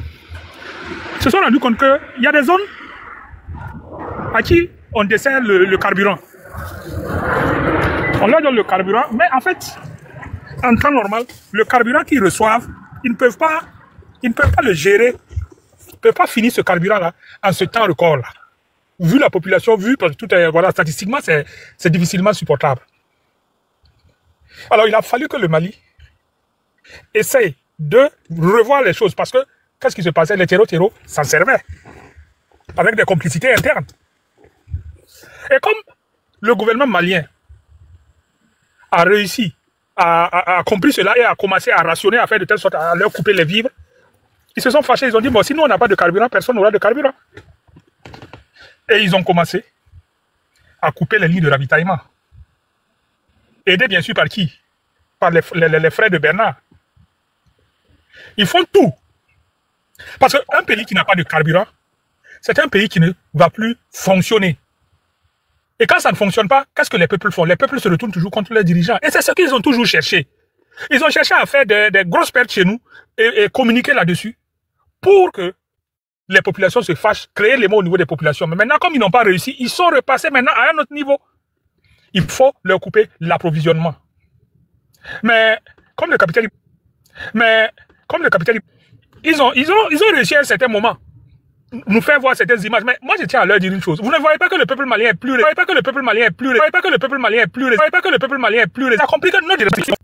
Se sont rendus compte qu'il y a des zones à qui on dessert le carburant. On leur donne le carburant, mais en fait, en temps normal, le carburant qu'ils reçoivent, ils ne peuvent pas le gérer, ils ne peuvent pas finir ce carburant-là en ce temps record-là. Vu la population, parce que tout est, voilà, statistiquement, c'est difficilement supportable. Alors, il a fallu que le Mali essaye de revoir les choses, parce que qu'est-ce qui se passait? Les terreaux s'en servaient, avec des complicités internes. Et comme le gouvernement malien a réussi, a compris cela et a commencé à rationner, à faire de telle sorte à leur couper les vivres, ils se sont fâchés, ils ont dit, bon, si nous on n'a pas de carburant, personne n'aura de carburant. Et ils ont commencé à couper les lignes de ravitaillement. Aidés bien sûr par qui? Par les frères de Bernard. Ils font tout. Parce qu'un pays qui n'a pas de carburant, c'est un pays qui ne va plus fonctionner. Et quand ça ne fonctionne pas, qu'est-ce que les peuples font? Les peuples se retournent toujours contre leurs dirigeants. Et c'est ce qu'ils ont toujours cherché. Ils ont cherché à faire des grosses pertes chez nous et communiquer là-dessus pour que les populations se fâchent, créer les mots au niveau des populations. Mais maintenant, comme ils n'ont pas réussi, ils sont repassés maintenant à un autre niveau. Il faut leur couper l'approvisionnement. Mais comme le capitalisme, ils ont réussi à un certain moment nous faire voir certaines images. Mais moi, je tiens à leur dire une chose. Vous ne voyez pas que le peuple malien est plus... Vous ne voyez pas que le peuple malien est plus... Vous ne voyez pas que le peuple malien est plus... Vous ne voyez pas que le peuple malien est plus... Ça a compris que notre direction...